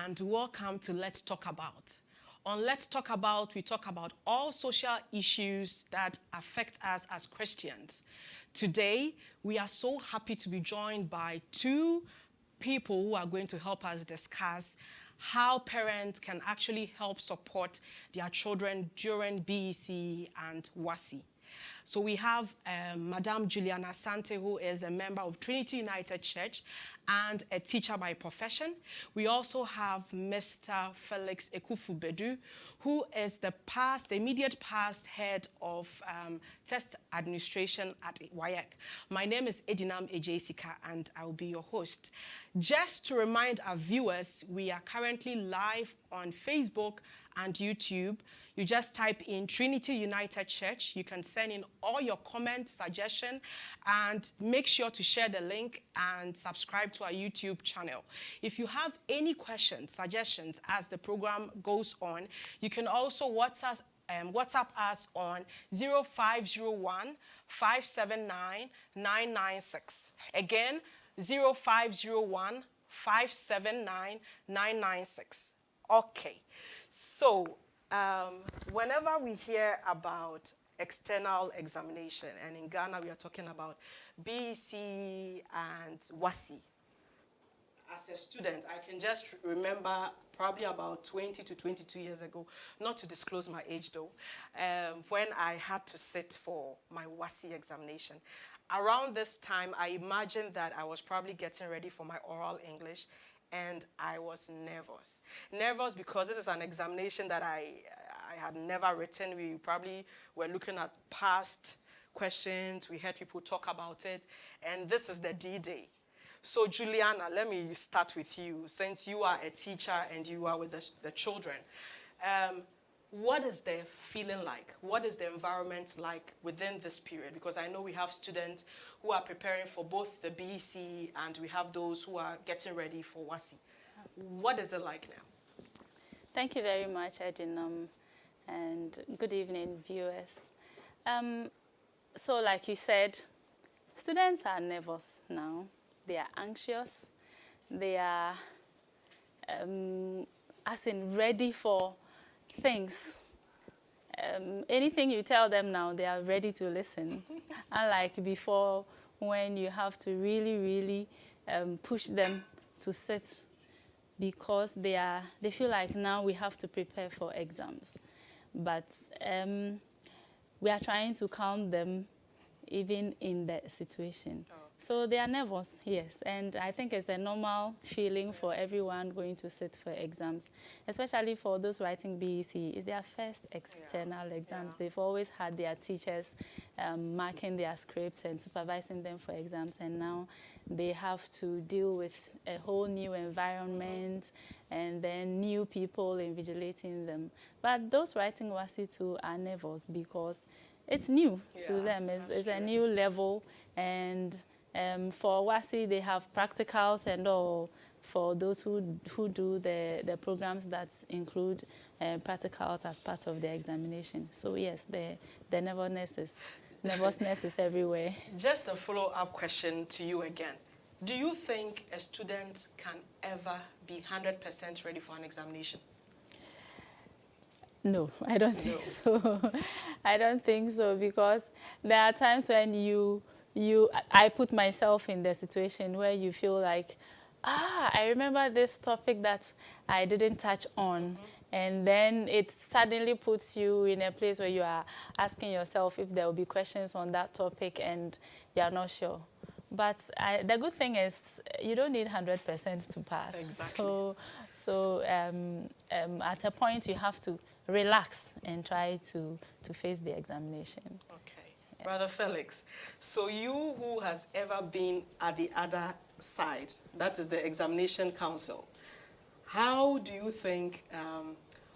and welcome to Let's Talk About. On Let's Talk About, we talk about all social issues that affect us as Christians. Today, we are so happy to be joined by two people who are going to help us discuss how parents can actually help support their children during BECE and WASSCE. So we have Madame Juliana Sante, who is a member of Trinity United Church and a teacher by profession. We also have Mr. Felix Ekufu-Bedu, who is the immediate past head of test administration at WAEC. My name is Edinam Ejesika, and I will be your host. Just to remind our viewers, we are currently live on Facebook and YouTube. You just type in Trinity United Church. You can send in all your comments, suggestions, and make sure to share the link and subscribe to our YouTube channel. If you have any questions, suggestions as the program goes on, you can also WhatsApp us on 0501 579 996. Again, 0501 579 996. Okay, so whenever we hear about external examination, and in Ghana we are talking about BECE and WASSCE, as a student, I can just remember probably about 20 to 22 years ago, not to disclose my age though, when I had to sit for my WASSCE examination. Around this time, I imagined that I was probably getting ready for my oral English, and I was nervous. Nervous because this is an examination that I had never written. We probably were looking at past questions. We heard people talk about it, and this is the D-Day. So Juliana, let me start with you. Since you are a teacher and you are with the children, what is the feeling like? What is the environment like within this period? Because I know we have students who are preparing for both the BECE and we have those who are getting ready for WASSCE. What is it like now? Thank you very much, Edinam, and good evening, viewers. So like you said, students are nervous now. They are anxious. They are, as in, ready for things. Anything you tell them now, they are ready to listen. Unlike before, when you have to really push them to sit, because they feel like now we have to prepare for exams. But we are trying to calm them even in that situation. Oh. So they are nervous, yes, and I think it's a normal feeling for everyone going to sit for exams, especially for those writing BECE. It's their first external exams. They've always had their teachers marking their scripts and supervising them for exams, and now they have to deal with a whole new environment and then new people invigilating them. But those writing WASSCE too are nervous because it's new to them. It's a new level, and for WASSCE, they have practicals and all for those who do the programs that include practicals as part of the examination. So yes, the nervousness is everywhere. Just a follow-up question to you again. Do you think a student can ever be 100% ready for an examination? No, I don't think so. I don't think so, because there are times when I put myself in the situation where you feel like, I remember this topic that I didn't touch on. And then it suddenly puts you in a place where you are asking yourself if there will be questions on that topic and you are not sure. But the good thing is you don't need 100% to pass. Exactly. So at a point you have to relax and try to face the examination. Okay. Yeah. Brother Felix, so you who has ever been at the other side, that is the examination council, how do you think,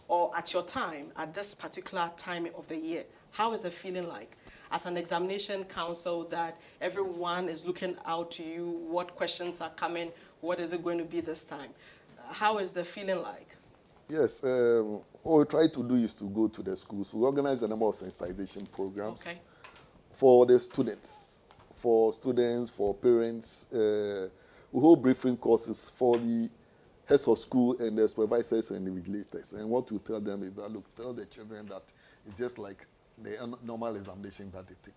or at your time, at this particular time of the year, how is the feeling like? As an examination council, that everyone is looking out to you, what questions are coming, what is it going to be this time? How is the feeling like? Yes, what we try to do is to go to the schools. We organize a number of sensitization programs for the students, for parents. We hold briefing courses for the heads of school and the supervisors and the regulators. And what we tell them is that, look, tell the children that it's just like the normal examination that they take.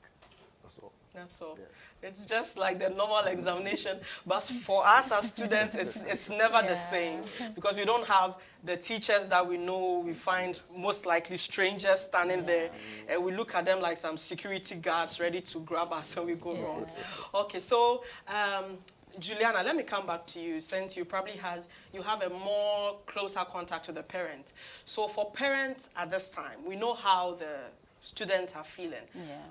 That's all. That's all. Yes. It's just like the normal examination, but for us as students, it's never the same, because we don't have the teachers that we know. We find most likely strangers standing there, and we look at them like some security guards ready to grab us when we go wrong. Okay, so Juliana, let me come back to you, since you probably you have a more closer contact with the parent. So for parents at this time, we know how the students are feeling.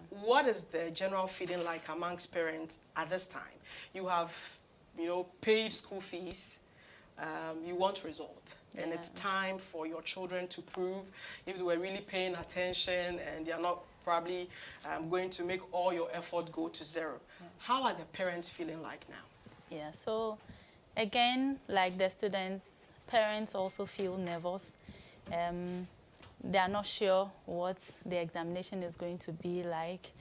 What is the general feeling like amongst parents at this time? You have, paid school fees. You want result, and it's time for your children to prove if they were really paying attention, and they are not probably going to make all your effort go to zero. How are the parents feeling like now? Yeah, so again, like the students, parents also feel nervous. They are not sure what the examination is going to be like.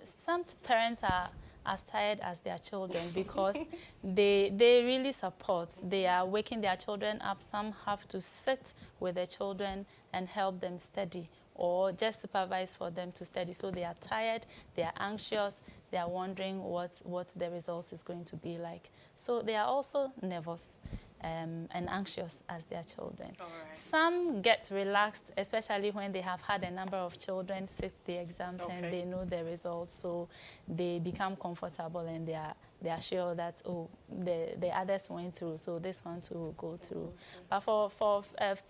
Some parents are as tired as their children because they really support. They are waking their children up. Some have to sit with their children and help them study, or just supervise for them to study. So they are tired, they are anxious, they are wondering what the results is going to be like. So they are also nervous and anxious as their children. Some get relaxed, especially when they have had a number of children sit the exams and they know the results, so they become comfortable and they are sure that, oh, the others went through, so this one too will go through. But for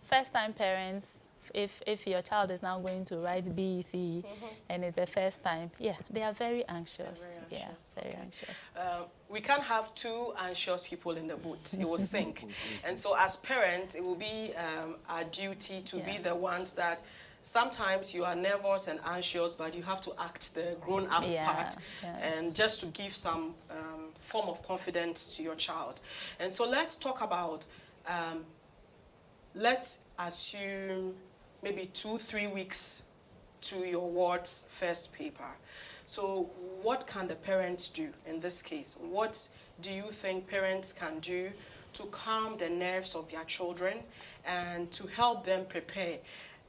first-time parents, if your child is now going to write BECE and it's the first time, they are very anxious. Very anxious. We can't have two anxious people in the boat. It will sink. And so as parents, it will be our duty to be the ones that sometimes you are nervous and anxious, but you have to act the grown-up part and just to give some form of confidence to your child. And so let's talk about, let's assume maybe 2-3 weeks to your ward's first paper. So what can the parents do in this case? What do you think parents can do to calm the nerves of their children and to help them prepare?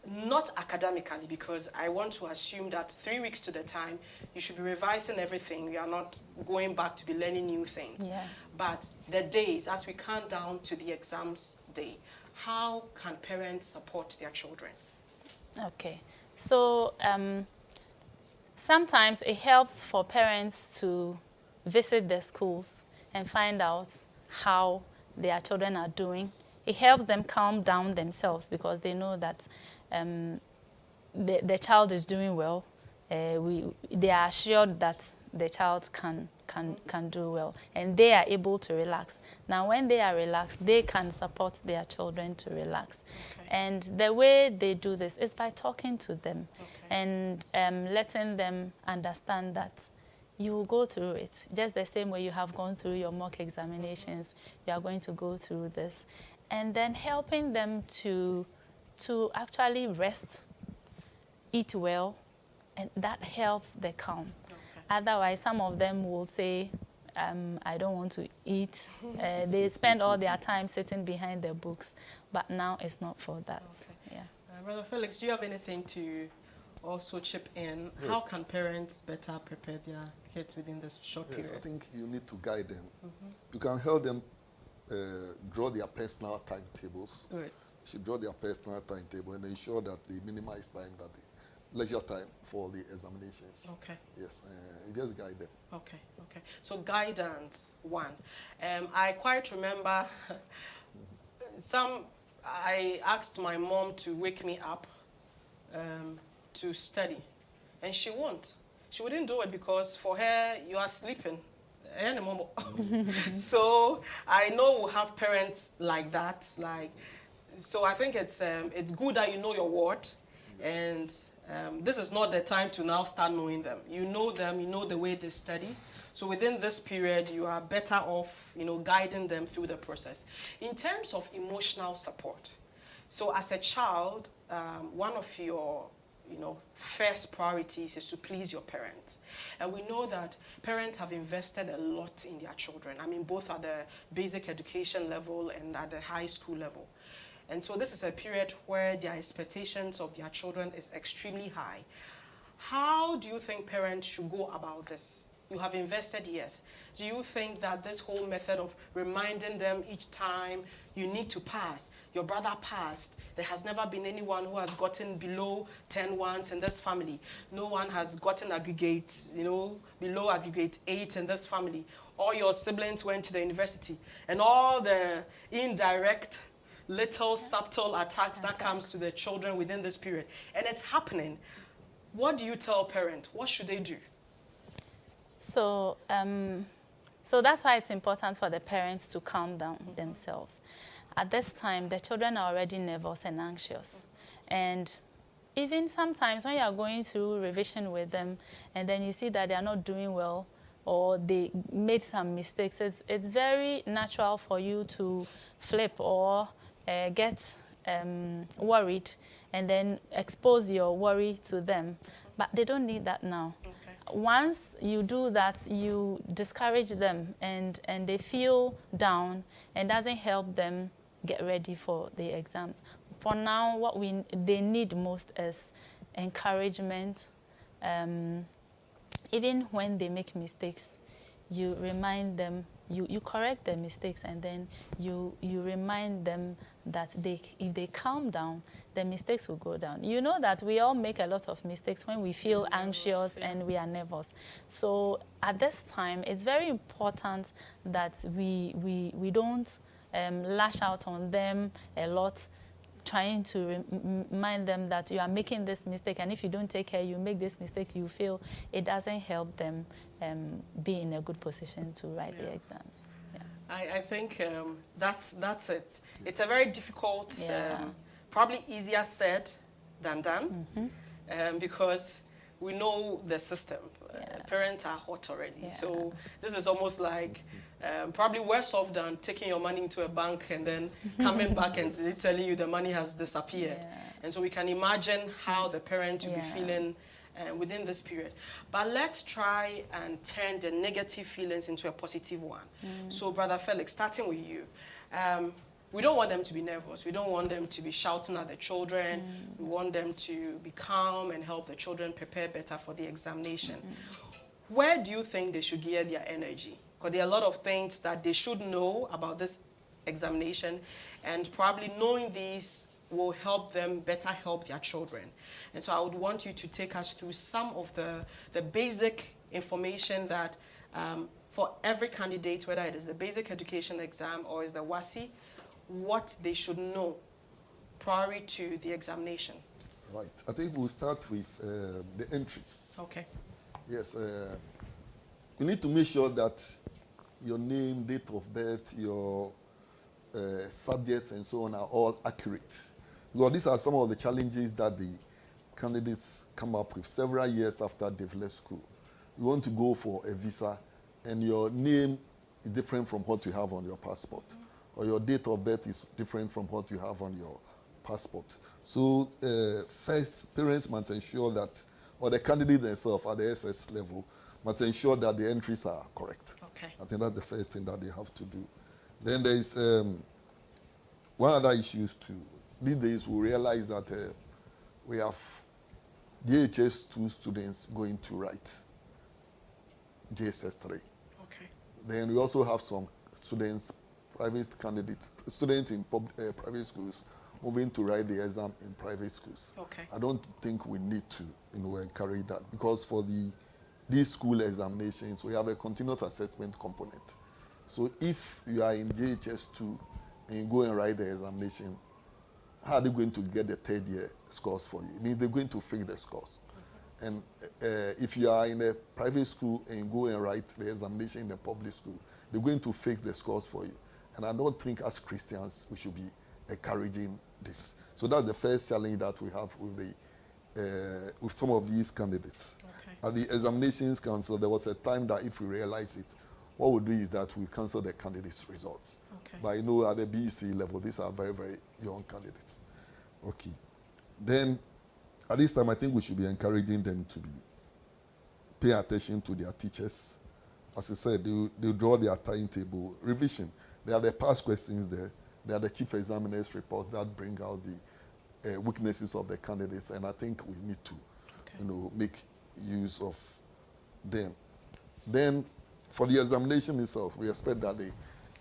Not academically, because I want to assume that 3 weeks to the time, you should be revising everything. You are not going back to be learning new things. But the days, as we count down to the exams day, how can parents support their children? Okay, so sometimes it helps for parents to visit the schools and find out how their children are doing. It helps them calm down themselves because they know that the child is doing well. They are assured that the child can do well, and they are able to relax. Now, when they are relaxed, they can support their children to relax. And the way they do this is by talking to them and letting them understand that you will go through it. Just the same way you have gone through your mock examinations, you are going to go through this. And then helping them to actually rest, eat well, and that helps the calm. Otherwise, some of them will say, I don't want to eat. They spend all their time sitting behind their books, but now it's not for that. Brother Felix, do you have anything to also chip in? Yes. How can parents better prepare their kids within this short period? I think you need to guide them. You can help them draw their personal timetables. Good. You should draw their personal timetable and ensure that they minimize time, that they leisure time for the examinations. Yes, you just guide them. Okay. So guidance, one. I quite remember I asked my mom to wake me up to study, and she won't. She wouldn't do it because for her, you are sleeping. So I know we'll have parents like that. So I think it's good that you know your word, and this is not the time to now start knowing them. You know them, you know the way they study. So within this period, you are better off, guiding them through the process. In terms of emotional support, so as a child, one of your first priorities is to please your parents. And we know that parents have invested a lot in their children. I mean, both at the basic education level and at the high school level. And so this is a period where their expectations of their children is extremely high. How do you think parents should go about this? You have invested years. Do you think that this whole method of reminding them each time you need to pass, your brother passed, there has never been anyone who has gotten below 10 once in this family. No one has gotten aggregate, below aggregate 8 in this family. All your siblings went to the university. And all the indirect, little subtle attacks that comes to the children within this period. And it's happening. What do you tell parents? What should they do? So, so that's why it's important for the parents to calm down themselves. At this time, the children are already nervous and anxious. And even sometimes when you are going through revision with them and then you see that they are not doing well or they made some mistakes, it's very natural for you to flip or get worried and then expose your worry to them. But they don't need that now. Okay. Once you do that, you discourage them and they feel down and doesn't help them get ready for the exams. For now, what they need most is encouragement. Even when they make mistakes, you remind them, you correct their mistakes, and then you remind them that if they calm down, the mistakes will go down. You know that we all make a lot of mistakes when we feel anxious and we are nervous. So at this time, it's very important that we don't lash out on them a lot, trying to remind them that you are making this mistake, and if you don't take care, you make this mistake, you feel it doesn't help them be in a good position to write the exams. Yeah. I think that's it. It's a very difficult, probably easier said than done, because we know the system. Parents are hot already. So this is almost like probably worse off than taking your money into a bank and then coming back and telling you the money has disappeared. And so we can imagine how the parent will be feeling within this period. But let's try and turn the negative feelings into a positive one. So Brother Felix, starting with you, we don't want them to be nervous. We don't want them to be shouting at the children. We want them to be calm and help the children prepare better for the examination. Where do you think they should gear their energy? Because there are a lot of things that they should know about this examination, and probably knowing these will help them better help their children. And so I would want you to take us through some of the basic information that for every candidate, whether it is the basic education exam or is the WASSCE, what they should know prior to the examination. Right. I think we'll start with the entries. Okay. Yes. You need to make sure that your name, date of birth, your subject, and so on are all accurate. Because these are some of the challenges that the candidates come up with several years after they've left school. You want to go for a visa, and your name is different from what you have on your passport, or your date of birth is different from what you have on your passport. So first, parents must ensure that, or the candidate themselves at the SS level, must ensure that the entries are correct. Okay. I think that's the first thing that they have to do. Then there is one other issue too. These days we realize that we have JHS2 students going to write JSS3. Okay. Then we also have some students, private candidates, students in private schools moving to write the exam in private schools. Okay. I don't think we need to encourage that, because for these school examinations, we have a continuous assessment component. So if you are in JHS2 and you go and write the examination, how are they going to get the third year scores for you? It means they're going to fake the scores. And if you are in a private school and you go and write the examination in a public school, they're going to fake the scores for you. And I don't think as Christians we should be encouraging this. So that's the first challenge that we have with some of these candidates. Okay. At the examinations council, there was a time that if we realize it, what we'll do is that we cancel the candidates' results. Okay. But at the BECE level, these are very, very young candidates. Okay. Then at this time, I think we should be encouraging them to pay attention to their teachers. As I said, they draw their timetable, revision. There are the past questions there. There are the chief examiner's report that bring out the weaknesses of the candidates, and I think we need to, make use of them. Then, for the examination itself, we expect that the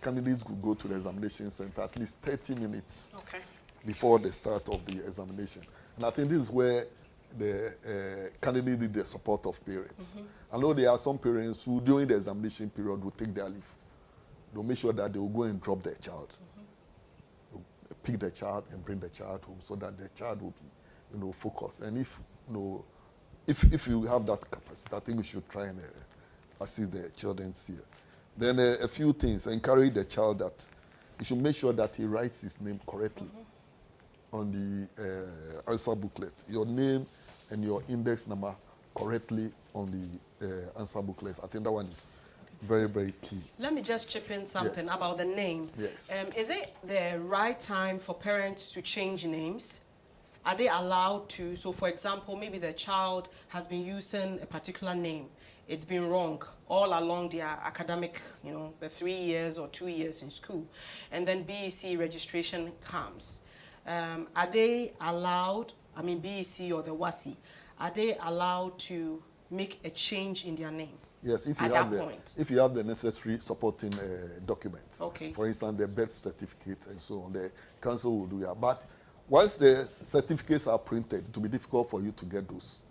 candidates could go to the examination center at least 30 minutes before the start of the examination. And I think this is where the candidate need the support of parents. I know there are some parents who, during the examination period, will take their leave. They'll make sure that they will go and drop their child. They'll pick the child and bring the child home so that the child will be, focused. And if you have that capacity, I think we should try and assist the children here. Then a few things. Encourage the child that he should make sure that he writes his name correctly on the answer booklet. Your name and your index number correctly on the answer booklet. I think that one is very, very key. Let me just chip in something about the name. Yes. Is it the right time for parents to change names? Are they allowed to? So, for example, maybe the child has been using a particular name. It's been wrong all along their academic, the 3 years or 2 years in school. And then BECE registration comes. Are they allowed, BECE or the WASSCE, are they allowed to make a change in their name? Yes, if you have the necessary supporting documents. Okay. For instance, the birth certificate and so on, the council will do that. But once the certificates are printed, it will be difficult for you to get those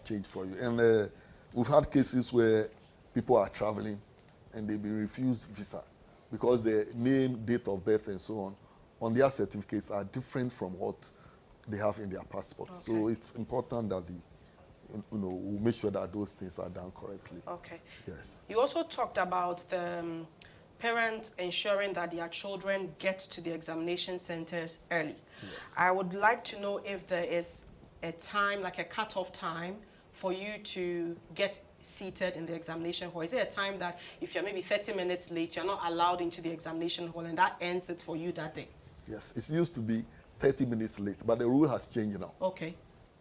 changed for you. And we've had cases where people are traveling and they've been refused visa because the name, date of birth, and so on their certificates are different from what they have in their passports. Okay. So it's important that we make sure that those things are done correctly. Okay. Yes. You also talked about the parents ensuring that their children get to the examination centers early. Yes. I would like to know if there is a time, like a cutoff time, for you to get seated in the examination hall. Is it a time that if you're maybe 30 minutes late, you're not allowed into the examination hall and that ends it for you that day? Yes, it used to be 30 minutes late, but the rule has changed now. Okay.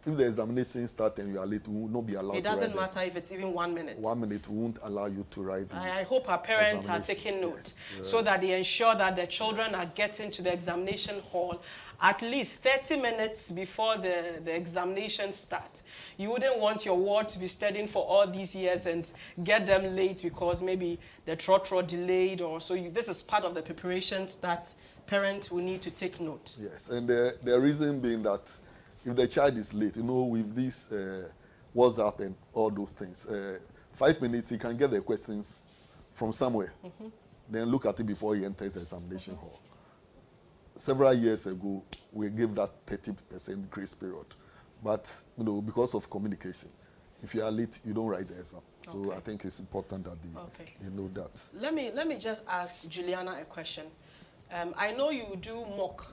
If the examination starts and you are late, we will not be allowed to It doesn't matter if it's even 1 minute. 1 minute won't allow you to write the I hope our parents are taking notes so that they ensure that the children are getting to the examination hall at least 30 minutes before the examination starts. You wouldn't want your ward to be studying for all these years and get them late because maybe the trotro delayed or so. This is part of the preparations that parents will need to take note. Yes, and the reason being that if the child is late, with this WhatsApp and all those things, 5 minutes, he can get the questions from somewhere. Then look at it before he enters the examination hall. Several years ago, we gave that 30% grace period. But, because of communication, if you are late, you don't write the exam. So I think it's important that they know that. Let me just ask Juliana a question. I know you do mock,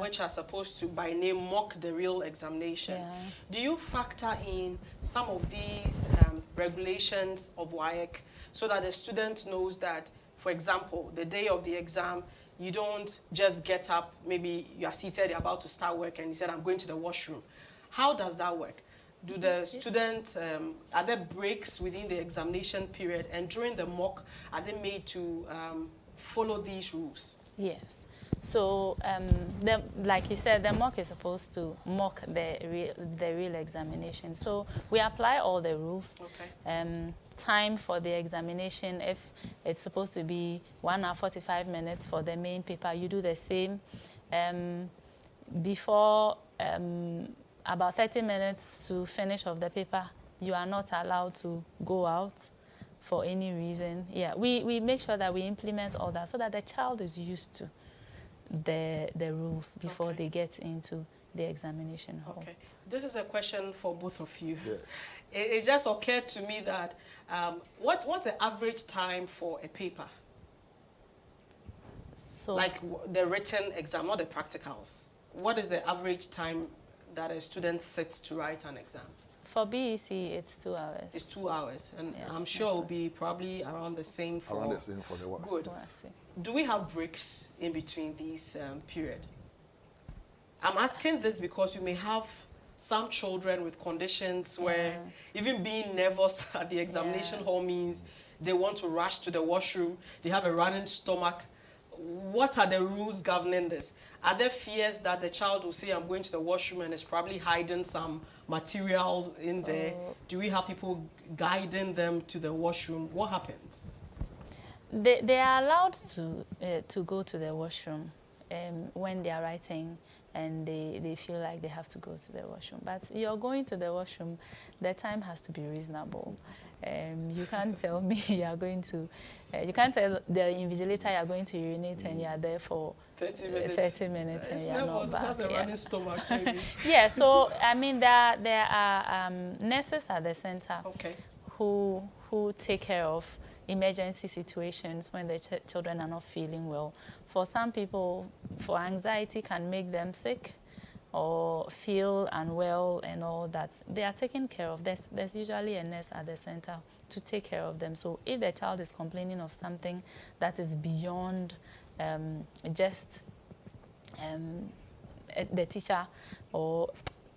which are supposed to, by name, mock the real examination. Yeah. Do you factor in some of these regulations of WAEC so that the student knows that, for example, the day of the exam, you don't just get up, maybe you are seated, you're about to start work, and you said, I'm going to the washroom. How does that work? Do the students, are there breaks within the examination period? And during the mock, are they made to follow these rules? Yes. So, like you said, the mock is supposed to mock the real examination. So we apply all the rules. Okay. Time for the examination, if it's supposed to be 1 hour 45 minutes for the main paper, you do the same. Before about 30 minutes to finish of the paper, you are not allowed to go out for any reason. Yeah, we make sure that we implement all that so that the child is used to the rules before they get into the examination hall. Okay. This is a question for both of you. Yes. It just occurred to me that what's the average time for a paper? So, like the written exam, not the practicals. What is the average time that a student sits to write an exam? for BECE, it's 2 hours. It's 2 hours, and Yes, I'm sure it'll be probably around the same for... Around the same for the WASSCE. Good. Yes. Do we have breaks in between these period? I'm asking this because you may have some children with conditions where even being nervous at the examination hall means they want to rush to the washroom, they have a running stomach. What are the rules governing this? Are there fears that the child will say, I'm going to the washroom and is probably hiding some materials in there? Do we have people guiding them to the washroom? What happens? They are allowed to go to the washroom when they are writing and they feel like they have to go to the washroom. But you're going to the washroom, the time has to be reasonable. You can't tell me you are going to, you can't tell the invigilator you are going to urinate and you are there for 30 minutes and you are not back. Has a running stomach. Yeah, so I mean there are nurses at the center who take care of emergency situations when the children are not feeling well. For some people, for anxiety can make them sick or feel unwell and all that. They are taken care of. There's usually a nurse at the center to take care of them. So if the child is complaining of something that is beyond just the teacher or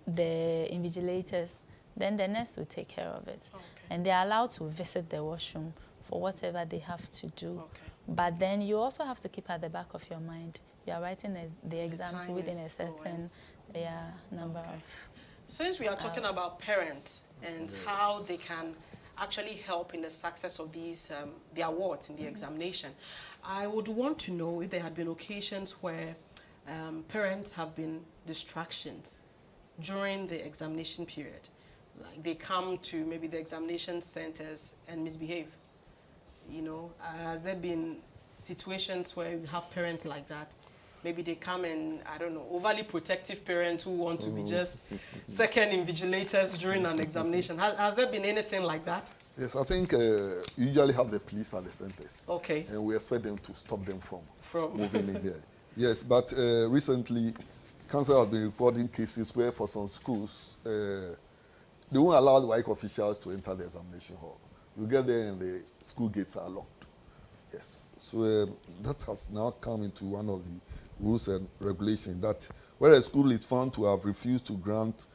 the invigilators, then the nurse will take care of it. And they are allowed to visit the washroom for whatever they have to do. But then you also have to keep at the back of your mind, you are writing the exams within a certain number of Since we are talking about parents and how they can actually help in the success of these the awards in the examination, I would want to know if there had been occasions where parents have been distractions during the examination period. Like they come to maybe the examination centers and misbehave. You know, has there been situations where you have parents like that? Maybe they come and, I don't know, overly protective parents who want to be just second invigilators during an examination. Has there been anything like that? Yes, I think you usually have the police at the centers. Okay. And we expect them to stop them from moving in there. Yes, but recently, council has been reporting cases where for some schools, they won't allow the WASSCE officials to enter the examination hall. You get there and the school gates are locked. Yes, so that has now come into one of the rules and regulations that where a school is found to have refused to grant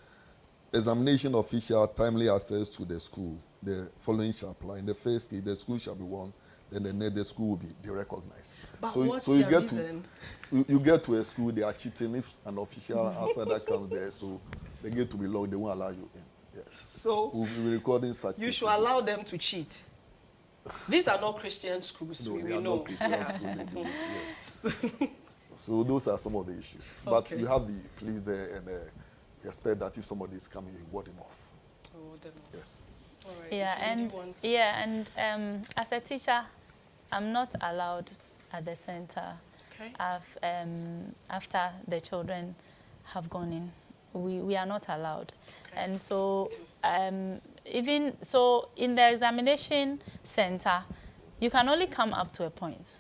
examination official timely access to the school, the following shall apply. In the first case, the school shall be warned, then the next school will be derecognized. But so what's you the get reason? you get to a school, they are cheating. If an official outsider comes there, so the gate will be locked, they won't allow you in. Yes. So we'll be recording such you should allow them to cheat. These are not Christian schools. No, we they are know. not Christian schools. They do it, yes. So those are some of the issues. But you have the police there, and you expect that if somebody is coming, you ward him off. Yes. All right. Yeah, and as a teacher, I'm not allowed at the center after the children have gone in. We are not allowed. And so even so in the examination center, you can only come up to a point.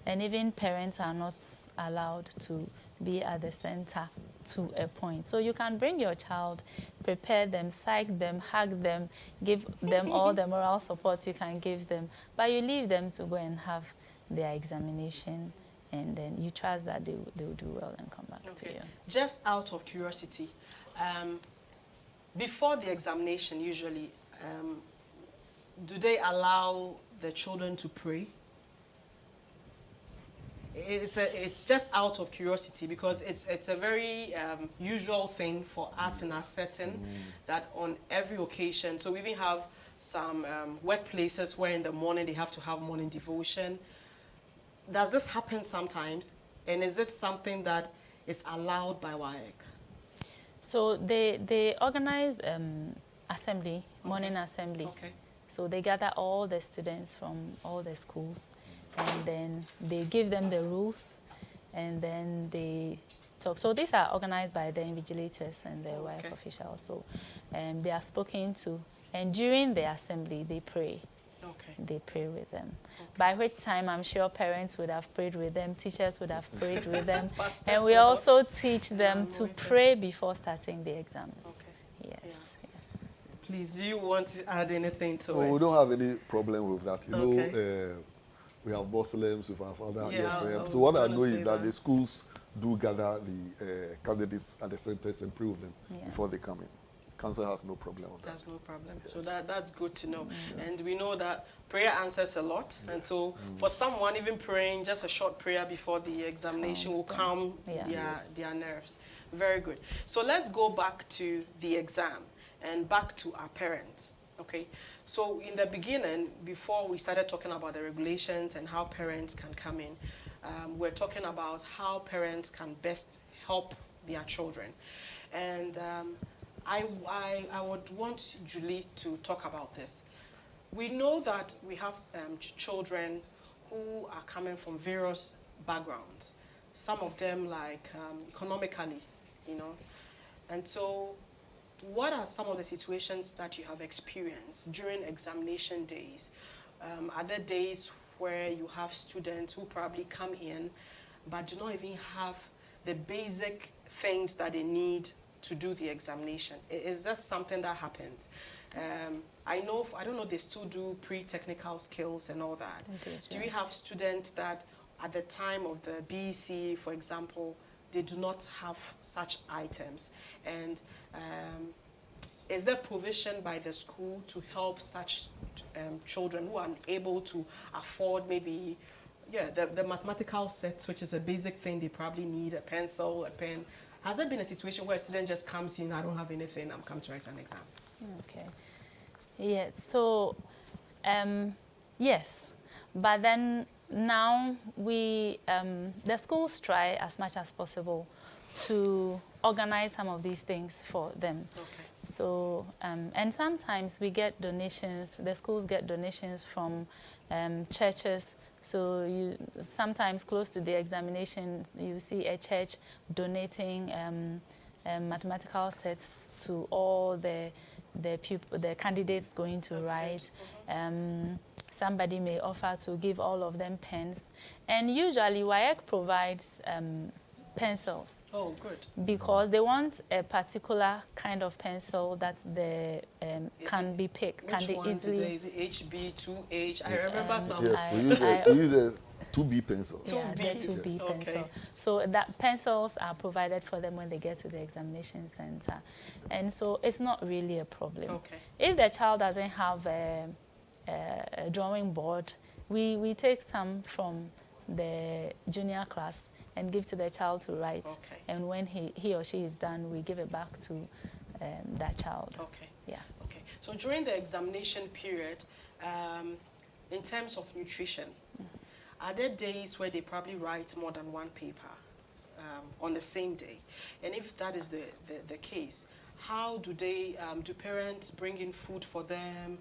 And even parents are not allowed to be at the center to a point. So you can bring your child, prepare them, psych them, hug them, give them all the moral support you can give them. But you leave them to go and have their examination, and then you trust that they will do well and come back to you. Just out of curiosity, before the examination usually, do they allow the children to pray? It's just out of curiosity because it's a very usual thing for us in our setting that on every occasion. So we even have some workplaces where in the morning they have to have morning devotion. Does this happen sometimes? And is it something that is allowed by WASSCE? So they organize assembly, morning assembly. So they gather all the students from all the schools, and then they give them the rules, and then they talk. So these are organized by the invigilators and the WASSCE officials. So they are spoken to, and during the assembly they pray. They pray with them. By which time I'm sure parents would have prayed with them, teachers would have prayed with them, and we also teach them to pray before starting the exams. Yes. Please, do you want to add anything to it? We don't have any problem with that. You know, we have Muslims, we have other. So what I know is that the schools do gather the candidates at the centers and prove them before they come in. Council has no problem with that. That's no problem. Yes. So that's good to know. Yes. And we know that prayer answers a lot. Yeah. And so for someone, even praying just a short prayer before the examination will calm their nerves. Very good. So let's go back to the exam and back to our parents. Okay. So in the beginning, before we started talking about the regulations and how parents can come in, we're talking about how parents can best help their children. And I would want Julie to talk about this. We know that we have children who are coming from various backgrounds, some of them like economically, you know. And so what are some of the situations that you have experienced during examination days? Are there days where you have students who probably come in but do not even have the basic things that they need to do the examination? Is that something that happens? I don't know, they still do pre-technical skills and all that. Indeed, do you have students that at the time of the BECE, for example, they do not have such items? And is there provision by the school to help such children who are unable to afford maybe the mathematical sets, which is a basic thing they probably need, a pencil, a pen? Has there been a situation where a student just comes in, I don't have anything, I'm come to write an exam? Okay. Yes. So, yes. But then now the schools try as much as possible to organize some of these things for them. Okay. So, and sometimes we get donations, the schools get donations from churches. So sometimes close to the examination, you see a church donating mathematical sets to all the candidates going to write. Somebody may offer to give all of them pens. And usually WAEC provides pencils. Oh, good. Because they want a particular kind of pencil that can be picked. Which can be one easily. Today? Is it HB, 2H? I remember some. Yes, we use the 2B pencils. Yeah, the 2B Yes. pencil. Okay. So that pencils are provided for them when they get to the examination center. And so it's not really a problem. Okay. If the child doesn't have a drawing board, we take some from the junior class and give to the child to write. Okay. And when he or she is done, we give it back to that child. Okay. Yeah. Okay. So during the examination period, in terms of nutrition, are there days where they probably write more than one paper on the same day? And if that is the case, how do they, do parents bring in food for them?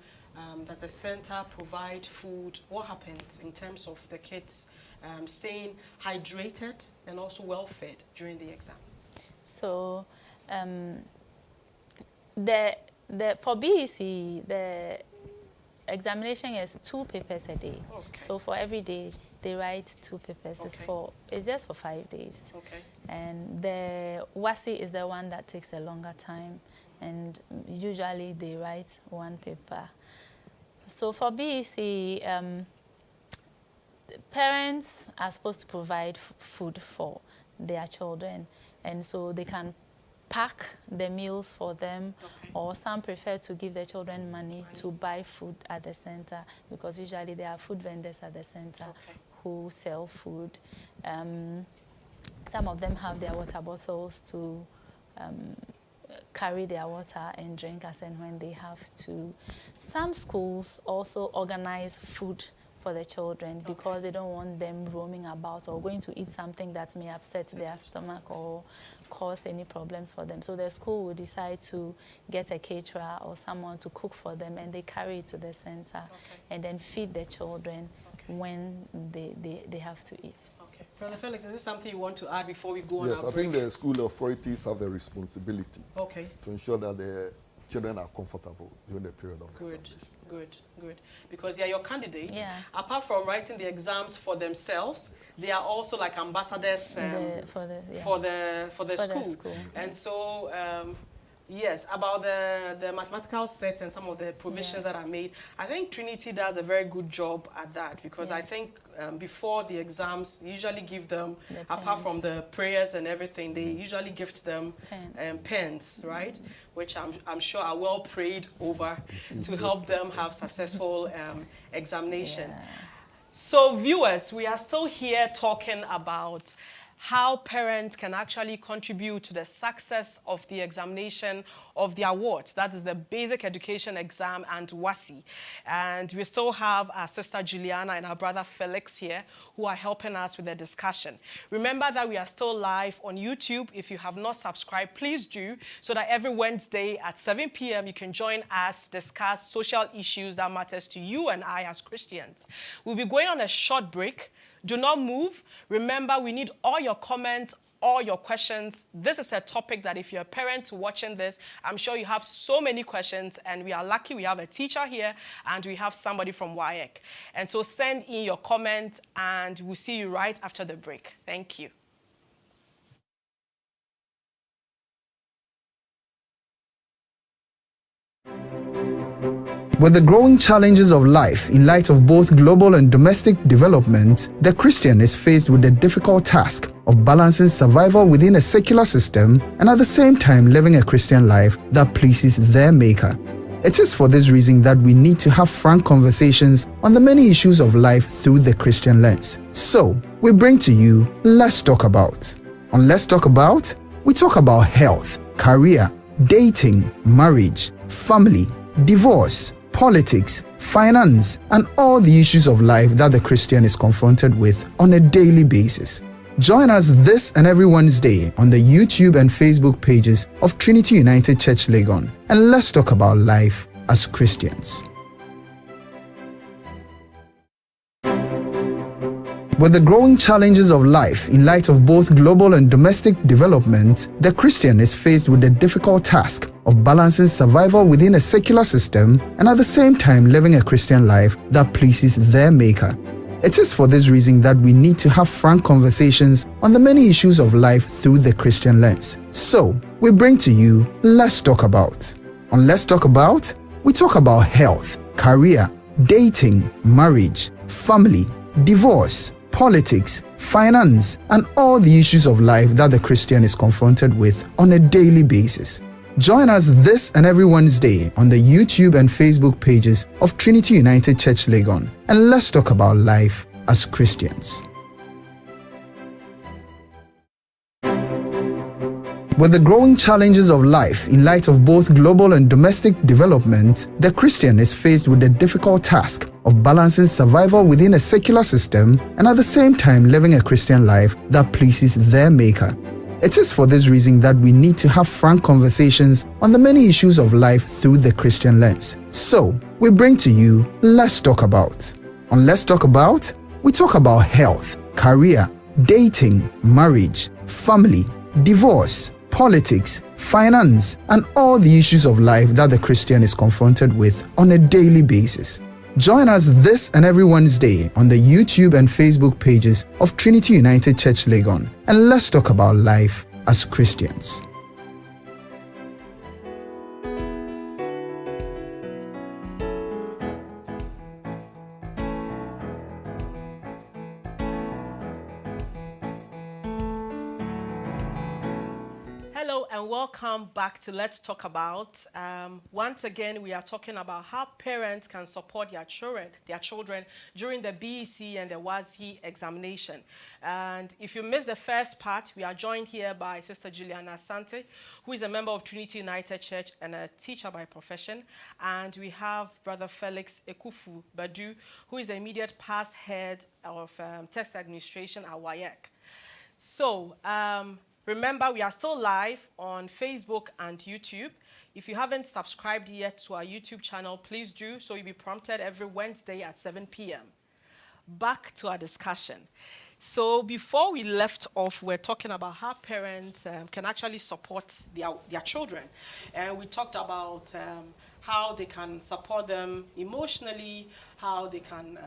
Does the center provide food? What happens in terms of the kids staying hydrated and also well fed during the exam? So for BECE, the examination is 2 papers a day. Okay. So for every day, they write 2 papers. Okay. It's just for 5 days. Okay. And the WASSCE is the one that takes a longer time. And usually they write 1 paper. So for BECE, parents are supposed to provide food for their children. And so they can pack the meals for them, Okay. or some prefer to give their children money to buy food at the center, because usually there are food vendors at the center who sell food. Some of them have their water bottles to carry their water and drink as and when they have to. Some schools also organize food for the children because they don't want them roaming about or going to eat something that may upset their stomach or cause any problems for them. So the school will decide to get a caterer or someone to cook for them, and they carry it to the center and then feed the children when they have to eat. Okay. Brother Felix, is there something you want to add before we go on? Yes, I think the school authorities have a responsibility Okay. to ensure that the children are comfortable during the period of the examination. Good. Because they are your candidates. Yeah. Apart from writing the exams for themselves, they are also like ambassadors for the school. And so Yes, about the mathematical sets and some of the provisions that are made. I think Trinity does a very good job at that because I think before the exams, they usually give them, apart from the prayers and everything, they usually gift them pens, right? Which I'm sure are well prayed over to help them have successful examination. So viewers, we are still here talking about how parents can actually contribute to the success of the examination of the awards. That is the basic education exam and WASSCE. And we still have our sister Juliana and our brother Felix here who are helping us with the discussion. Remember that we are still live on YouTube. If you have not subscribed, please do, so that every Wednesday at 7 p.m. you can join us, discuss social issues that matters to you and I as Christians. We'll be going on a short break. Do not move. Remember, we need all your comments, all your questions. This is a topic that if you're a parent watching this, I'm sure you have so many questions, and we are lucky we have a teacher here and we have somebody from WASSCE. And so send in your comments and we'll see you right after the break. Thank you. With the growing challenges of life in light of both global and domestic development, the Christian is faced with the difficult task of balancing survival within a secular system and at the same time living a Christian life that pleases their Maker. It is for this reason that we need to have frank conversations on the many issues of life through the Christian lens. So, we bring to you Let's Talk About. On Let's Talk About, we talk about health, career, dating, marriage, family, divorce, politics, finance, and all the issues of life that the Christian is confronted with on a daily basis. Join us this and every Wednesday on the YouTube and Facebook pages of Trinity United Church Legon, and let's talk about life as Christians. With the growing challenges of life in light of both global and domestic development, the Christian is faced with the difficult task of balancing survival within a secular system and at the same time living a Christian life that pleases their Maker. It is for this reason that we need to have frank conversations on the many issues of life through the Christian lens. So, we bring to you Let's Talk About. On Let's Talk About, we talk about health, career, dating, marriage, family, divorce, politics, finance, and all the issues of life that the Christian is confronted with on a daily basis. Join us this and every Wednesday on the YouTube and Facebook pages of Trinity United Church Legon, and let's talk about life as Christians. With the growing challenges of life in light of both global and domestic development, the Christian is faced with the difficult task of balancing survival within a secular system and at the same time living a Christian life that pleases their Maker. It is for this reason that we need to have frank conversations on the many issues of life through the Christian lens. So, we bring to you Let's Talk About. On Let's Talk About, we talk about health, career, dating, marriage, family, divorce, politics, finance, and all the issues of life that the Christian is confronted with on a daily basis. Join us this and every Wednesday on the YouTube and Facebook pages of Trinity United Church Legon, and let's talk about life as Christians. Hello and welcome back to Let's Talk About. Once again, we are talking about how parents can support their children during the BECE and the WASSCE examination. And if you missed the first part, we are joined here by Sister Juliana Asante, who is a member of Trinity United Church and a teacher by profession. And we have Brother Felix Ekufu Badu, who is the immediate past head of test administration at WASSCE. So, remember, we are still live on Facebook and YouTube. If you haven't subscribed yet to our YouTube channel, please do, so you'll be prompted every Wednesday at 7 p.m. Back to our discussion. So before we left off, we're talking about how parents can actually support their children. And we talked about how they can support them emotionally, how they can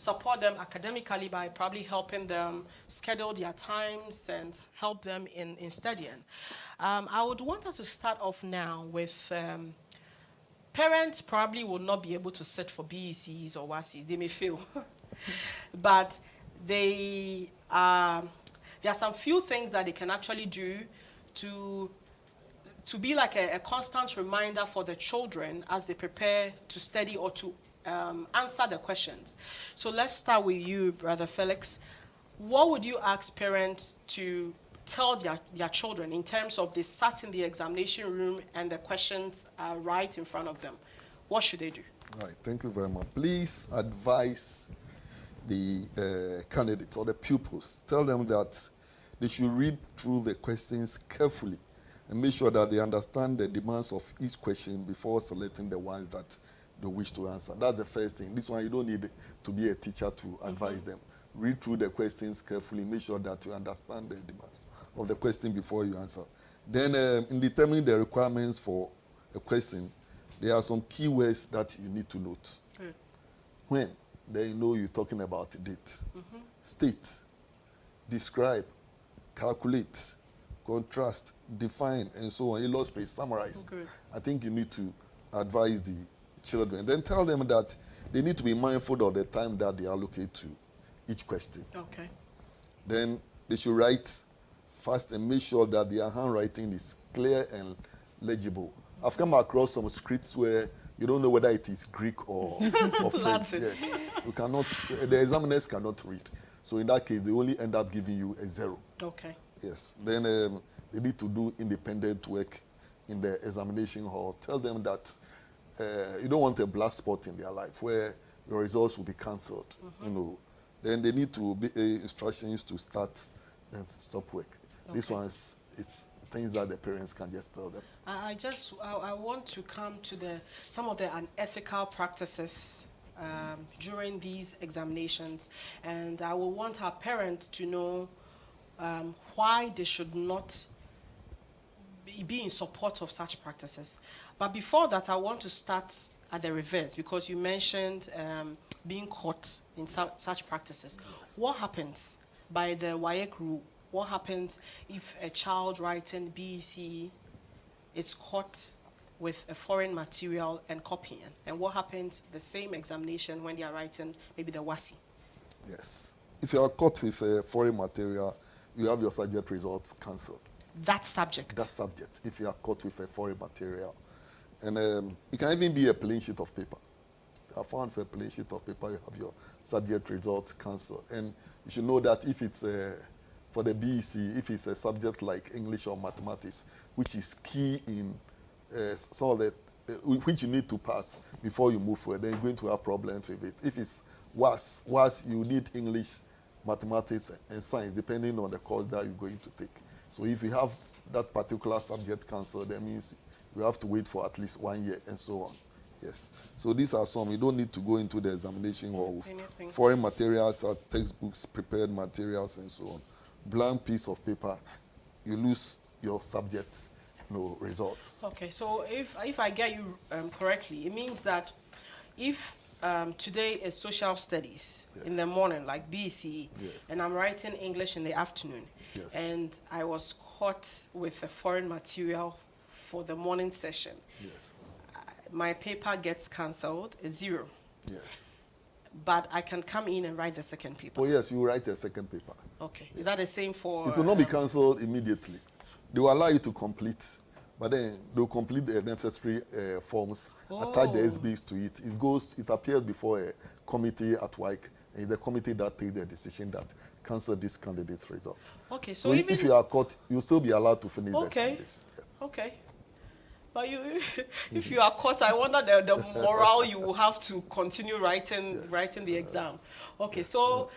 support them academically by probably helping them schedule their times and help them in studying. I would want us to start off now with parents probably will not be able to sit for BECs or WASSCEs. They may fail. But there are some few things that they can actually do to be like a constant reminder for the children as they prepare to study or to answer the questions. So let's start with you, Brother Felix. What would you ask parents to tell their children in terms of they sat in the examination room and the questions are right in front of them? What should they do? Right, thank you very much. Please advise the candidates or the pupils. Tell them that they should read through the questions carefully and make sure that they understand the demands of each question before selecting the ones that they wish to answer. That's the first thing. This one, you don't need to be a teacher to advise them. Read through the questions carefully, make sure that you understand the demands of the question before you answer. Then in determining the requirements for a question, there are some keywords that you need to note. When, then you know you're talking about date. State, describe, calculate, contrast, define, and so on, illustrate, summarize. I think you need to advise the children. Then tell them that they need to be mindful of the time that they allocate to each question. Okay. Then they should write fast and make sure that their handwriting is clear and legible. I've come across some scripts where you don't know whether it is Greek or French. Yes. You cannot, the examiners cannot read. So in that case, they only end up giving you a 0. Okay. Yes. Then they need to do independent work in the examination hall. Tell them that you don't want a black spot in their life where your results will be cancelled. You know. Then they need to be instructions to start and stop work. Okay. This one is things that the parents can just tell them. I want to come to some of the unethical practices during these examinations, and I will want our parents to know why they should not be in support of such practices. But before that, I want to start at the reverse, because you mentioned being caught in such practices. What happens by the WAEC rule? What happens if a child writing BECE is caught with a foreign material and copying? And what happens the same examination when they are writing maybe the WASSCE? Yes. If you are caught with a foreign material, you have your subject results cancelled. That subject? That subject, if you are caught with a foreign material. And it can even be a plain sheet of paper. If you are found with a plain sheet of paper, you have your subject results cancelled. And you should know that if it's for the BECE, if it's a subject like English or mathematics, which is key in some of the, which you need to pass before you move forward, then you're going to have problems with it. If it's WASSCE, you need English, mathematics, and science, depending on the course that you're going to take. So if you have that particular subject cancelled, that means you have to wait for at least 1 year and so on. Yes. So these are some. You don't need to go into the examination hall with foreign materials, textbooks, prepared materials, and so on. Blank piece of paper, you lose your subject results. Okay. So if I get you correctly, it means that if today is social studies in the morning, like BECE, and I'm writing English in the afternoon, and I was caught with a foreign material for the morning session, my paper gets cancelled, it's 0. Yes. But I can come in and write the second paper. Oh yes, you write the second paper. Okay. Yes. Is that the same for? It will not be cancelled immediately. They will allow you to complete, but then they will complete the necessary forms, attach the SBs to it. It appears before a committee at WAEC, and it's the committee that takes the decision that cancel this candidate's result. Okay, so even if you are caught, you'll still be allowed to finish the examination. Yes. Okay. But if you are caught, I wonder the morale you will have to continue writing the exam. Okay, so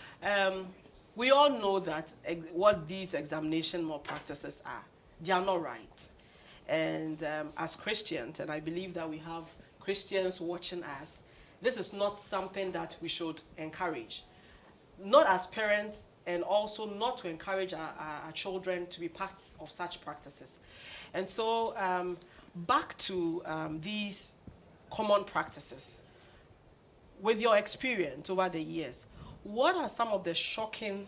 we all know that what these examination malpractices are. They are not right. And as Christians, and I believe that we have Christians watching us, this is not something that we should encourage. Not as parents, and also not to encourage our children to be part of such practices. And so, back to these common practices. With your experience over the years, what are some of the shocking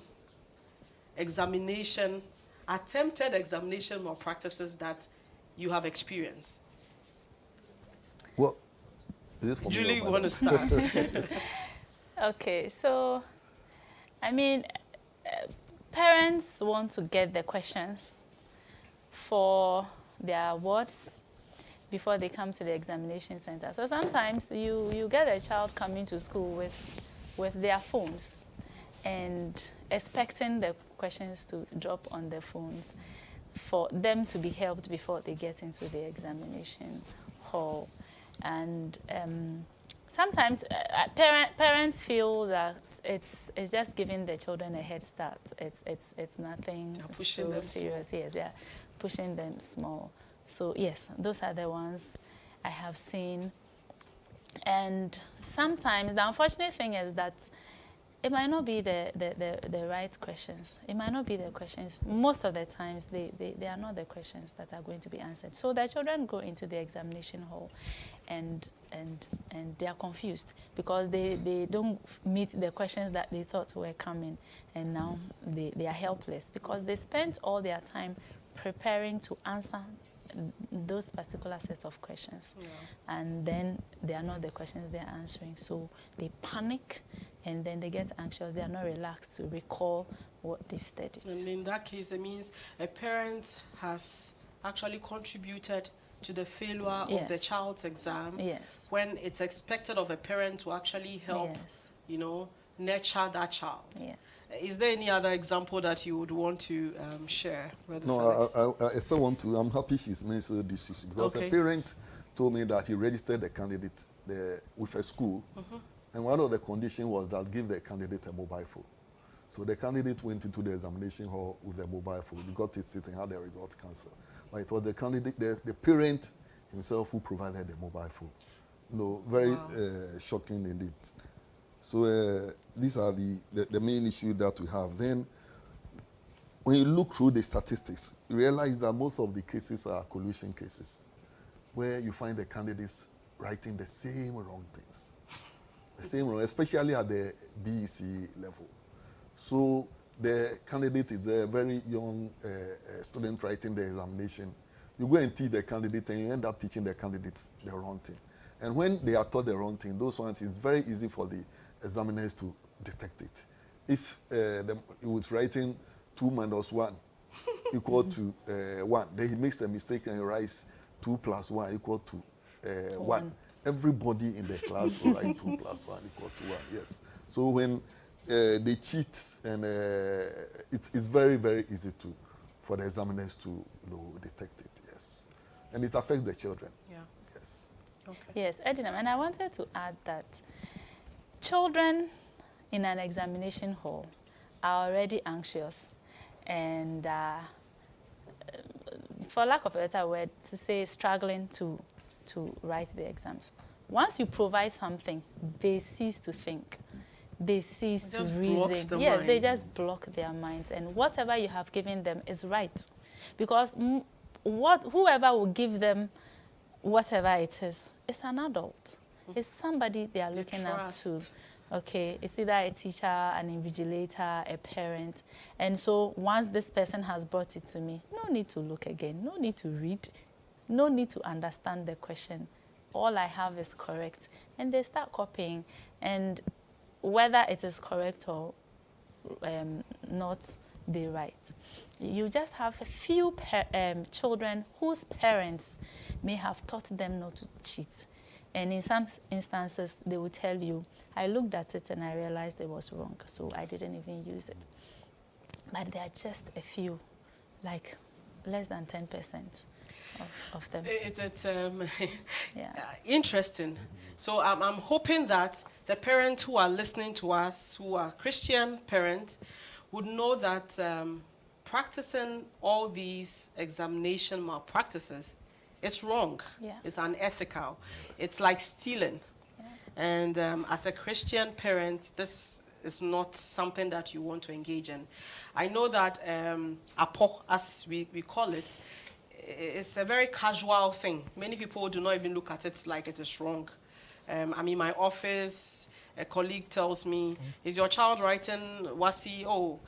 attempted examination malpractices that you have experienced? Well, is this for me or Julie, you madam? want to start? Okay, so, I mean, parents want to get the questions for their wards before they come to the examination center. So sometimes you get a child coming to school with their phones and expecting the questions to drop on the phones for them to be helped before they get into the examination hall. And sometimes parents feel that it's just giving the children a head start. It's nothing pushing so them serious. Yes, yeah, pushing them small. So yes, those are the ones I have seen. And sometimes the unfortunate thing is that it might not be the right questions. It might not be the questions. Most of the times, they are not the questions that are going to be answered. So the children go into the examination hall and they are confused because they don't meet the questions that they thought were coming, and now they are helpless because they spent all their time preparing to answer those particular sets of questions. Yeah. And then they are not the questions they are answering. So they panic and then they get anxious. They are not relaxed to recall what they've studied. And in that case, it means a parent has actually contributed to the failure of the Yes. child's exam. Yes. When it's expected of a parent to actually help, Yes. nurture that child. Yes. Is there any other example that you would want to share with No, Felix? I still want to. I'm happy she's mentioned this issue because Okay. a parent told me that he registered the candidate with a school, and one of the conditions was that give the candidate a mobile phone. So the candidate went into the examination hall with a mobile phone. He got it sitting, had the result cancelled. But it was the candidate, the parent himself who provided the mobile phone. Very shocking indeed. So these are the main issue that we have. Then, when you look through the statistics, you realize that most of the cases are collusion cases, where you find the candidates writing the same wrong things. The same wrong, especially at the BECE level. So the candidate is a very young student writing the examination. You go and teach the candidate and you end up teaching the candidates the wrong thing. And when they are taught the wrong thing, those ones, it's very easy for the examiners to detect it. If he was writing 2 minus 1 equal to 1, then he makes a mistake and he writes 2 plus 1 equal to 1. Everybody in the class will write 2 plus 1 equal to 1, yes. So when they cheat, and it's very, very easy for the examiners to detect it, yes. And it affects the children. Yeah. Yes. Okay. Yes, Edinam, and I wanted to add that children in an examination hall are already anxious and, for lack of a better word, to say struggling to write the exams. Once you provide something, they cease to think. They cease to reason. Yes, they just block their minds. And whatever you have given them is right. Because whoever will give them whatever it is, it's an adult. It's somebody they are looking up to. Okay, it's either a teacher, an invigilator, a parent. And so once this person has brought it to me, no need to look again, no need to read, no need to understand the question. All I have is correct. And they start copying. And whether it is correct or not, they write. You just have a few children whose parents may have taught them not to cheat. And in some instances, they will tell you, I looked at it and I realized it was wrong, so I didn't even use it. But there are just a few, like less than 10% of them. It's Yeah. interesting. So I'm hoping that the parents who are listening to us, who are Christian parents, would know that practicing all these examination malpractices is wrong. Yeah. It's unethical. It's like stealing. Yeah. And as a Christian parent, this is not something that you want to engage in. I know that apo, as we call it, it's a very casual thing. Many people do not even look at it like it is wrong. I'm in my office, a colleague tells me, is your child writing WASSCE? Oh,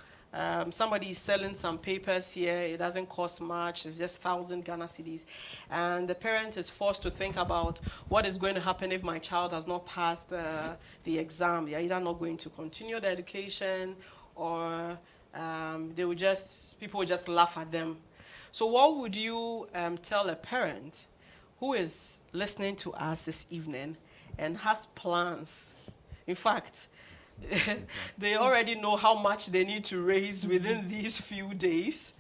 somebody is selling some papers here, it doesn't cost much, it's just 1,000 Ghana cedis. And the parent is forced to think about what is going to happen if my child has not passed the exam. They're either not going to continue the education, or people will just laugh at them. So what would you tell a parent who is listening to us this evening and has plans? In fact, they already know how much they need to raise within these few days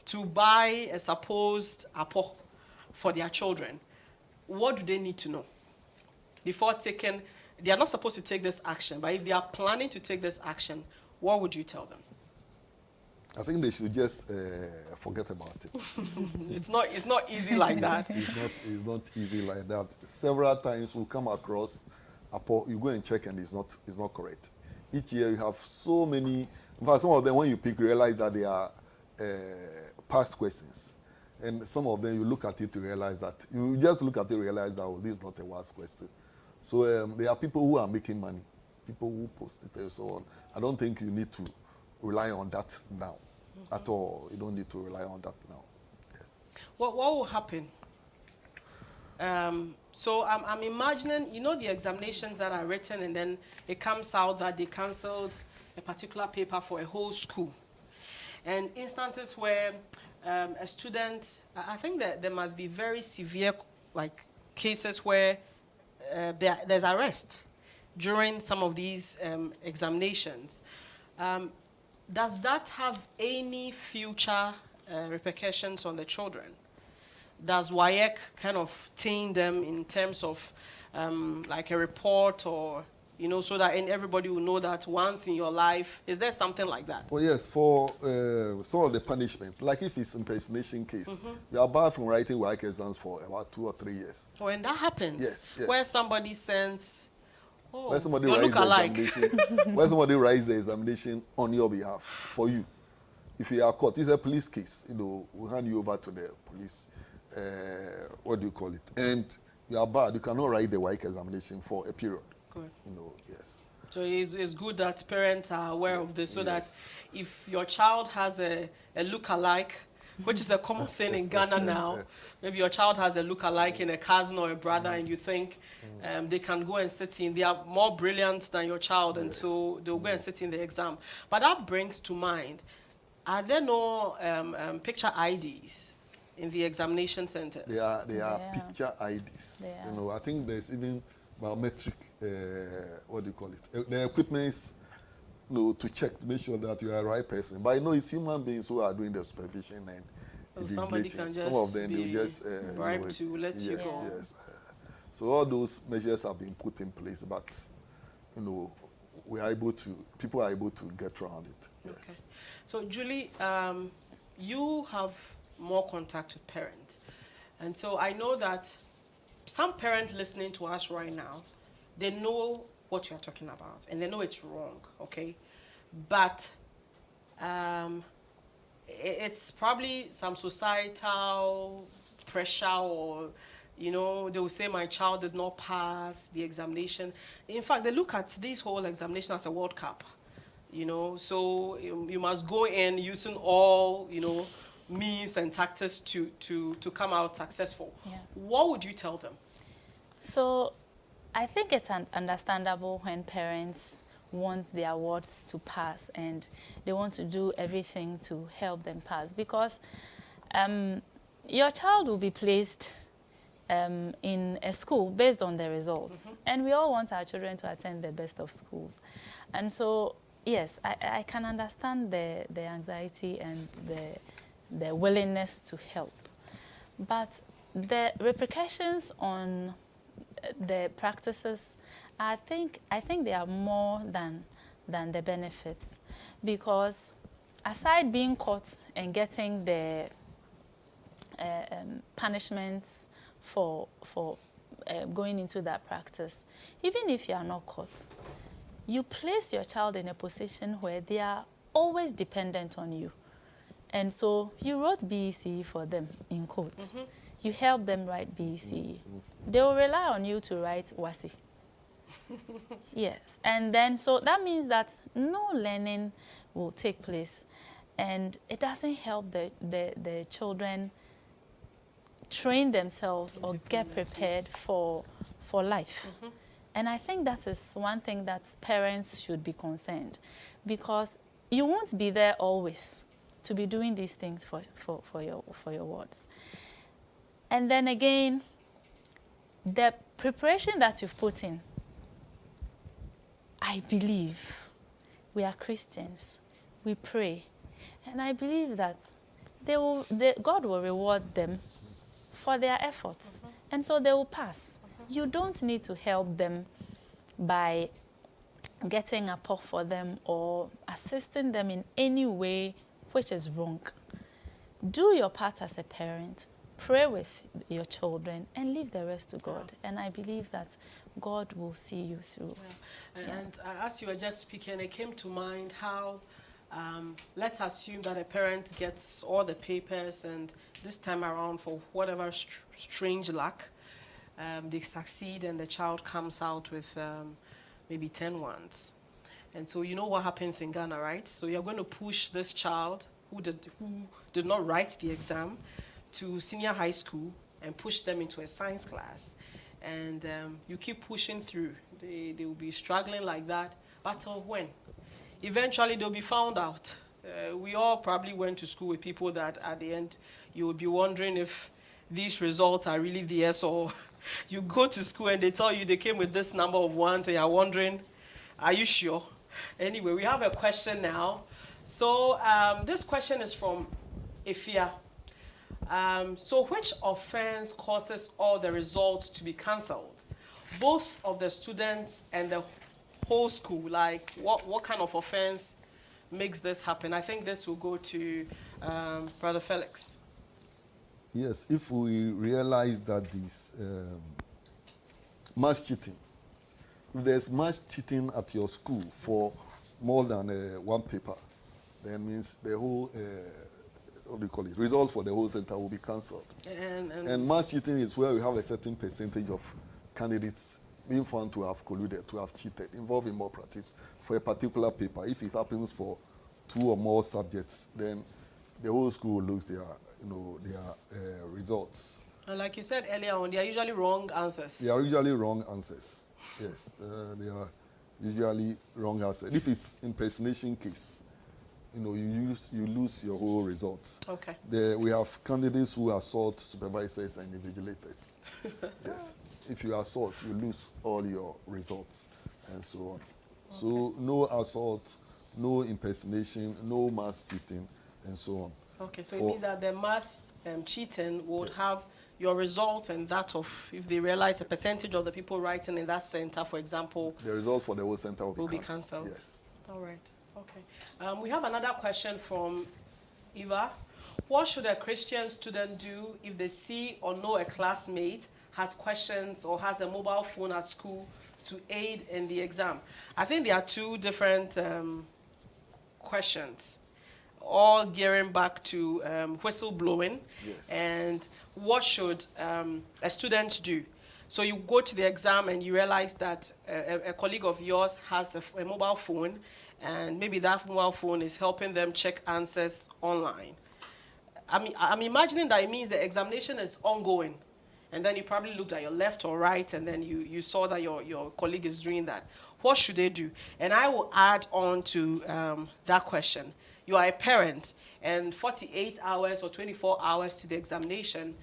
to buy a supposed apo for their children. What do they need to know before taking? They are not supposed to take this action, but if they are planning to take this action, what would you tell them? I think they should just forget about it. It's not easy like that. It's not easy like that. Several times we come across you go and check and it's not correct. Each year you have so many. In fact, some of them when you pick, you realize that they are past questions, and some of them you look at it to realize that you just look at it and realize that, oh, this is not a WASSCE question. So there are people who are making money, people who post it and so on. I don't think you need to rely on that now at all. You don't need to rely on that now. Yes. What will happen? So I'm imagining, the examinations that are written, and then it comes out that they cancelled a particular paper for a whole school. And instances where a student, I think that there must be very severe cases where there's arrest during some of these examinations. Does that have any future repercussions on the children? Does WAEC kind of taint them in terms of like a report, or, so that everybody will know that once in your life? Is there something like that? Well, yes, for some of the punishment, like if it's impersonation case, you are barred from writing WAEC exams for about 2 or 3 years. Oh, and that happens? Yes, yes. Where somebody sends, where somebody writes the examination, where somebody writes the examination on your behalf for you. If you are caught, it's a police case. We'll hand you over to the police. What do you call it? And you are barred. You cannot write the WAEC examination for a period. Good. Yes. So it's good that parents are aware of this, so that if your child has a look-alike, which is a common thing in Ghana now, maybe your child has a look-alike in a cousin or a brother, and you think they can go and sit in, they are more brilliant than your child, and so they'll go and sit in the exam. But that brings to mind, are there no picture IDs in the examination centers? They are picture IDs. I think there's even biometric, what do you call it? The equipment is, to check to make sure that you are the right person. But it's human beings who are doing the supervision, and somebody can just some of them they'll just bribe to let you go. Yes. So all those measures have been put in place, but people are able to get around it. Yes. Okay. So Julie, you have more contact with parents, and so I know that some parents listening to us right now, they know what you're talking about, and they know it's wrong, okay? But it's probably some societal pressure, or, they will say my child did not pass the examination. In fact, they look at this whole examination as a World Cup, so you must go in using all, means and tactics to come out successful. Yeah. What would you tell them? So I think it's understandable when parents want their wards to pass, and they want to do everything to help them pass, because your child will be placed in a school based on the results. And we all want our children to attend the best of schools. And so, yes, I can understand the anxiety and the willingness to help. But the repercussions on the practices, I think they are more than the benefits, because aside being caught and getting the punishments for going into that practice, even if you are not caught, you place your child in a position where they are always dependent on you. And so you wrote BECE for them, in quotes. You help them write BECE. They will rely on you to write WASSCE. Yes, and then so that means that no learning will take place, and it doesn't help the children train themselves or get prepared for life. And I think that is one thing that parents should be concerned, because you won't be there always to be doing these things for your wards. And then again, the preparation that you've put in, I believe we are Christians, we pray, and I believe that God will reward them for their efforts, and so they will pass. You don't need to help them by getting a pot for them or assisting them in any way which is wrong. Do your part as a parent, pray with your children, and leave the rest to God. And I believe that God will see you through. And as you were just speaking, it came to mind how, let's assume that a parent gets all the papers, and this time around, for whatever strange luck, they succeed and the child comes out with maybe 10 ones. And so you know what happens in Ghana, right? So you're going to push this child who did not write the exam to senior high school and push them into a science class. And you keep pushing through. They will be struggling like that. But till when? Eventually they'll be found out. We all probably went to school with people that at the end you would be wondering if these results are really theirs, or you go to school and they tell you they came with this number of ones and you're wondering, are you sure? Anyway, we have a question now. So this question is from Ifia. So which offense causes all the results to be cancelled? Both of the students and the whole school? Like what kind of offense makes this happen? I think this will go to Brother Felix. Yes, if we realize that this mass cheating, if there's mass cheating at your school for more than one paper, then means the whole, what do you call it, results for the whole center will be cancelled. And mass cheating is where we have a certain percentage of candidates being found to have colluded, to have cheated, involved in malpractice for a particular paper. If it happens for 2 or more subjects, then the whole school lose their, their results. And like you said earlier on, they are usually wrong answers. They are usually wrong answers. Yes, they are usually wrong answers. If it's impersonation case, you lose your whole results. Okay. We have candidates who assault supervisors and invigilators. Yes. If you assault, you lose all your results and so on. Okay. So no assault, no impersonation, no mass cheating, and so on. Okay, so it means that the mass cheating would have your results and that of, if they realize a percentage of the people writing in that center, for example, the results for the whole center will be cancelled. Yes. All right. Okay. We have another question from Eva. What should a Christian student do if they see or know a classmate has questions or has a mobile phone at school to aid in the exam? I think there are 2 different questions, all gearing back to whistleblowing. Yes. And what should a student do? So you go to the exam and you realize that a colleague of yours has a mobile phone, and maybe that mobile phone is helping them check answers online. I'm imagining that it means the examination is ongoing, and then you probably looked at your left or right, and then you saw that your colleague is doing that. What should they do? And I will add on to that question. You are a parent, and 48 hours or 24 hours to the examination,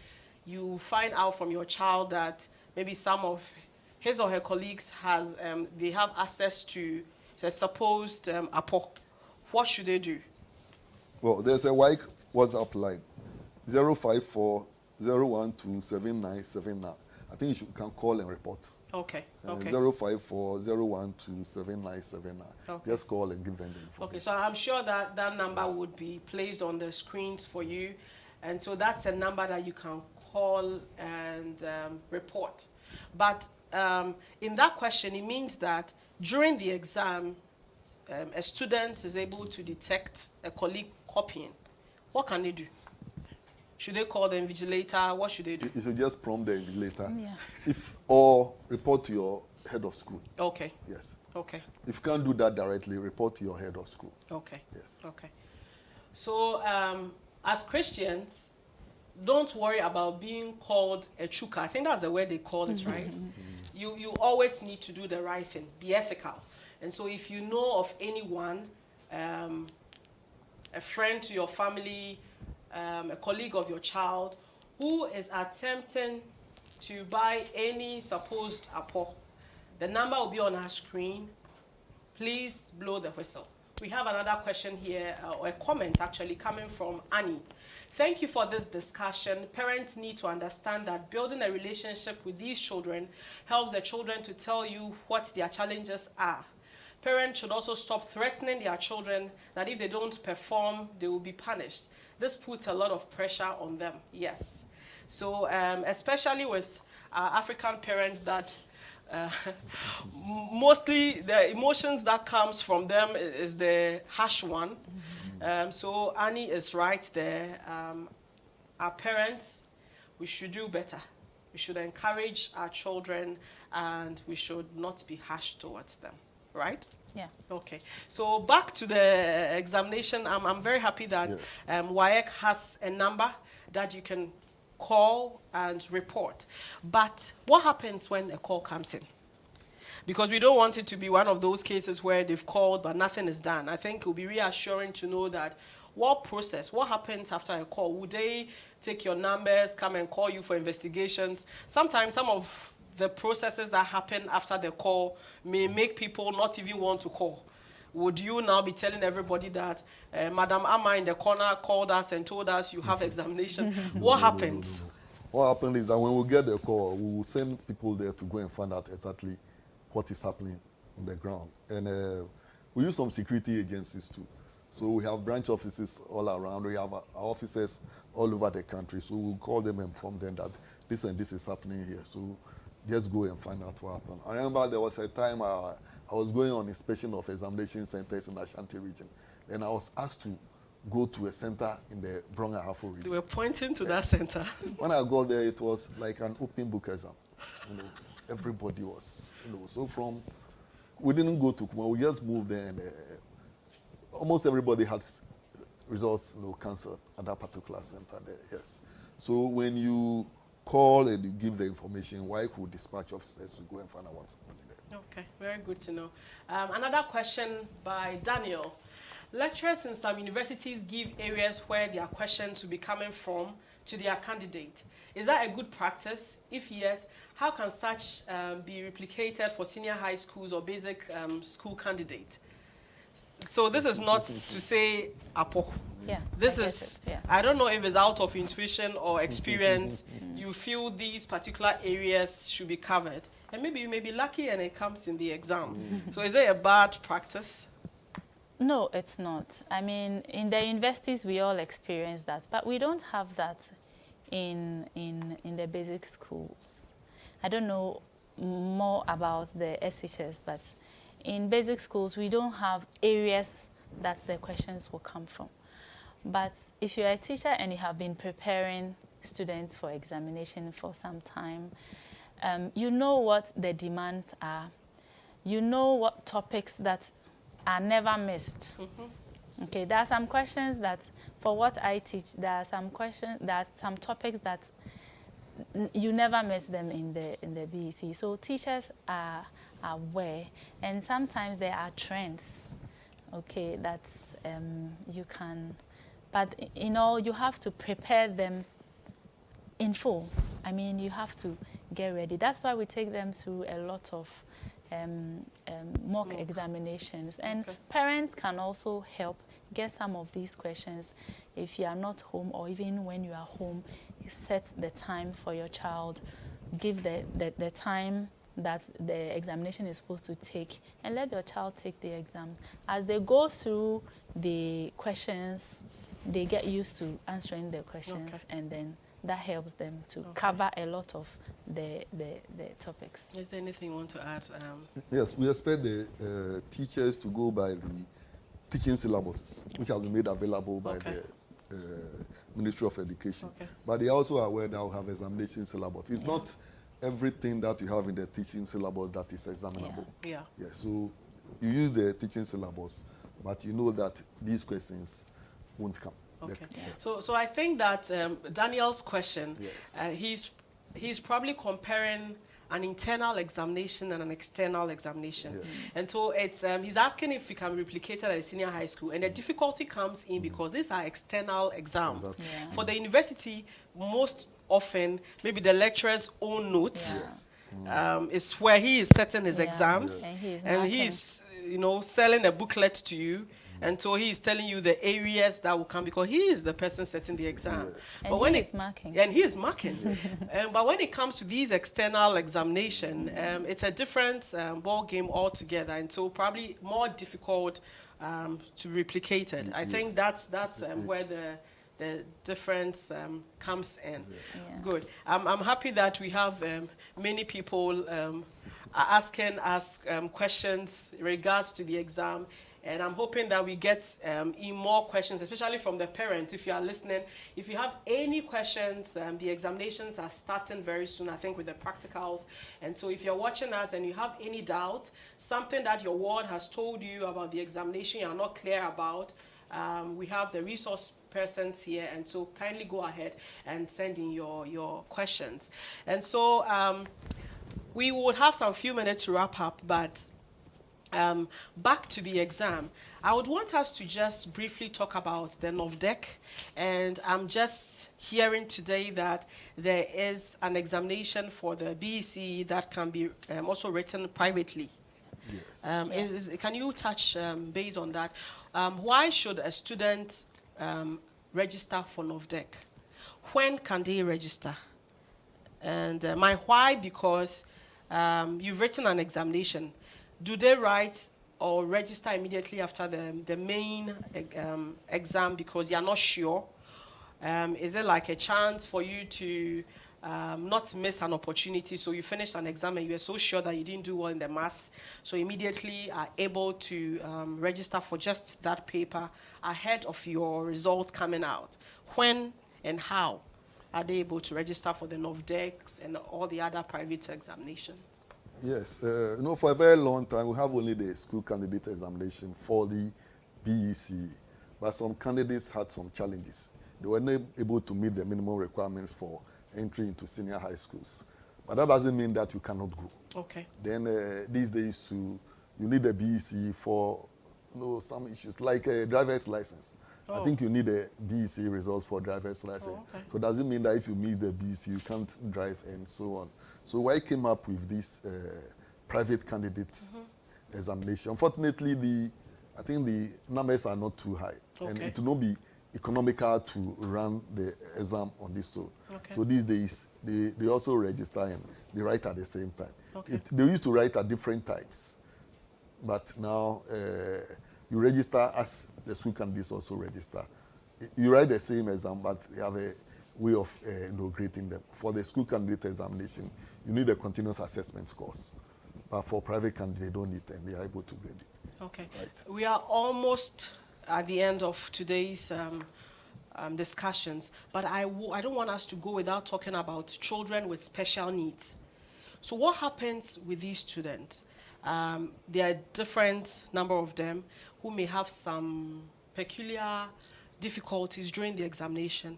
you find out from your child that maybe some of his or her colleagues they have access to the supposed APO. What should they do? Well, there's a WhatsApp line, 054-012-7979. I think you can call and report. Okay. 054-012-7979. Okay. Just call and give them the information. Okay, so I'm sure that number would be placed on the screens for you. And so that's a number that you can call and report. But in that question, it means that during the exam, a student is able to detect a colleague copying. What can they do? Should they call the invigilator? What should they do? You should just prompt the invigilator. Yeah. Or report to your head of school. Okay. Yes. Okay. If you can't do that directly, report to your head of school. Okay. Yes. Okay. So, as Christians, don't worry about being called a chuka. I think that's the word they call it, right? You always need to do the right thing, be ethical. And so if you know of anyone, a friend to your family, a colleague of your child, who is attempting to buy any supposed apo, the number will be on our screen. Please blow the whistle. We have another question here, or a comment actually coming from Annie. Thank you for this discussion. Parents need to understand that building a relationship with these children helps the children to tell you what their challenges are. Parents should also stop threatening their children that if they don't perform, they will be punished. This puts a lot of pressure on them, yes. So especially with African parents that mostly the emotions that comes from them is the harsh one. So Annie is right there. Our parents, we should do better. We should encourage our children and we should not be harsh towards them, right? Yeah. Okay. So back to the examination. I'm very happy that Yes. WAEC has a number that you can call and report. But what happens when a call comes in? Because we don't want it to be one of those cases where they've called but nothing is done. I think it will be reassuring to know that what happens after a call? Would they take your numbers, come and call you for investigations? Sometimes some of the processes that happen after the call may make people not even want to call. Would you now be telling everybody that Madam Amma in the corner called us and told us you have examination? What happens? What happened is that when we get the call, we will send people there to go and find out exactly what is happening on the ground. And we use some security agencies too. So we have branch offices all around. We have our offices all over the country. So we'll call them and inform them that this and this is happening here. So just go and find out what happened. I remember there was a time I was going on inspection of examination centers in the Ashanti region. Then I was asked to go to a center in the Brong-Ahafo region. They were pointing to Yes. that center. When I got there, it was like an open book exam. Everybody was, so we didn't go to Kuma, we just moved there and almost everybody had results, canceled at that particular center there, yes. So when you call and you give the information, WAEC will dispatch officers to go and find out what's happening there. Okay, very good to know. Another question by Daniel. Lecturers in some universities give areas where their questions will be coming from to their candidate. Is that a good practice? If yes, how can such be replicated for senior high schools or basic school candidate? So this is not to say apo. Yeah. This I is, get it, yeah. I don't know if it's out of intuition or experience, you feel these particular areas should be covered. And maybe you may be lucky and it comes in the exam. So is it a bad practice? No, it's not. I mean, in the universities, we all experience that, but we don't have that in the basic schools. I don't know more about the SHS, but in basic schools, we don't have areas that the questions will come from. But if you're a teacher and you have been preparing students for examination for some time, you know what the demands are. You know what topics that are never missed. Okay, there are some questions that, for what I teach, there are some topics that you never miss them in the BECE. So teachers are aware, and sometimes there are trends, okay, that you can, but you have to prepare them in full. I mean, you have to get ready. That's why we take them through a lot of mock examinations. And parents can also help get some of these questions. If you are not home, or even when you are home, you set the time for your child, give the time that the examination is supposed to take, and let your child take the exam. As they go through the questions, they get used to answering the questions, and then that helps them to cover a lot of the topics. Is there anything you want to add? Yes, we expect the teachers to go by the teaching syllabus, which has been made available by the Ministry of Education. But they also are aware that we have examination syllabus. It's not everything that you have in the teaching syllabus that is examinable. Yeah. Yeah, so you use the teaching syllabus, but you know that these questions won't come. Okay. Yes. So I think that Daniel's question, Yes. he's probably comparing an internal examination and an external examination. Yes. And so it's he's asking if we can replicate it at a senior high school. And the difficulty comes in because these are external exams. Exactly. Yeah. For the university, most often, maybe the lecturer's own notes is where he is setting his exams. Yes. And he's, selling a booklet to you. And so he is telling you the areas that will come because he is the person setting the exam. Yes. And when he is marking. And he is marking. But when it comes to these external examination, it's a different ball game altogether, and so probably more difficult to replicate it. I think that's where the difference comes in. Good. I'm happy that we have many people asking us questions in regards to the exam. And I'm hoping that we get in more questions, especially from the parents. If you are listening, if you have any questions, the examinations are starting very soon, I think, with the practicals. And so if you're watching us and you have any doubt, something that your ward has told you about the examination you are not clear about, we have the resource persons here. And so kindly go ahead and send in your questions. And so we would have some few minutes to wrap up, but back to the exam, I would want us to just briefly talk about the NOVDEC. And I'm just hearing today that there is an examination for the BECE that can be also written privately. Yes. Can you touch base on that? Why should a student register for NOVDEC? When can they register? And my why, because you've written an examination. Do they write or register immediately after the main exam because you're not sure? Is it like a chance for you to not miss an opportunity? So you finished an exam and you were so sure that you didn't do well in the math, so immediately are able to register for just that paper ahead of your results coming out. When and how are they able to register for the NOVDECs and all the other private examinations? Yes, for a very long time, we have only the school candidate examination for the BECE, but some candidates had some challenges. They were not able to meet the minimum requirements for entry into senior high schools. But that doesn't mean that you cannot go. Okay. Then these days, you need a BECE for some issues, like a driver's license. I think you need a BECE results for driver's license. Okay. So does it mean that if you meet the BECE, you can't drive and so on? So I came up with this private candidate examination. Unfortunately, I think the numbers are not too high. Okay. And it will not be economical to run the exam on this road. Okay. So these days, they also register and they write at the same time. Okay. They used to write at different times. But now, you register as the school candidates also register. You write the same exam, but they have a way of grading them. For the school candidate examination, you need a continuous assessment course. But for private candidates, they don't need it, and they are able to grade it. Okay. Right. We are almost at the end of today's discussions, but I don't want us to go without talking about children with special needs. So what happens with these students? There are a different number of them who may have some peculiar difficulties during the examination.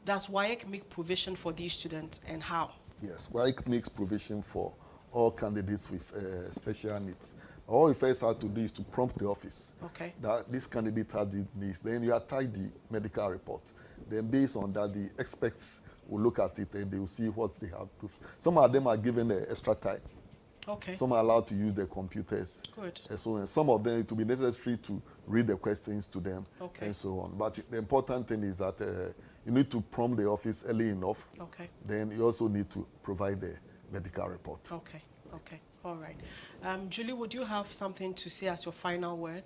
Does WAEC make provision for these students, and how? Yes, WAEC makes provision for all candidates with special needs. All you first have to do is to prompt the office that this candidate has these needs. Then you attach the medical report. Then based on that, the experts will look at it and they will see what they have to. Some of them are given extra time. Okay. Some are allowed to use their computers. Good. And so on. Some of them, it will be necessary to read the questions to them Okay. and so on. But the important thing is that you need to prompt the office early enough. Okay. Then you also need to provide the medical report. Okay. Okay. All right. Julie, would you have something to say as your final word?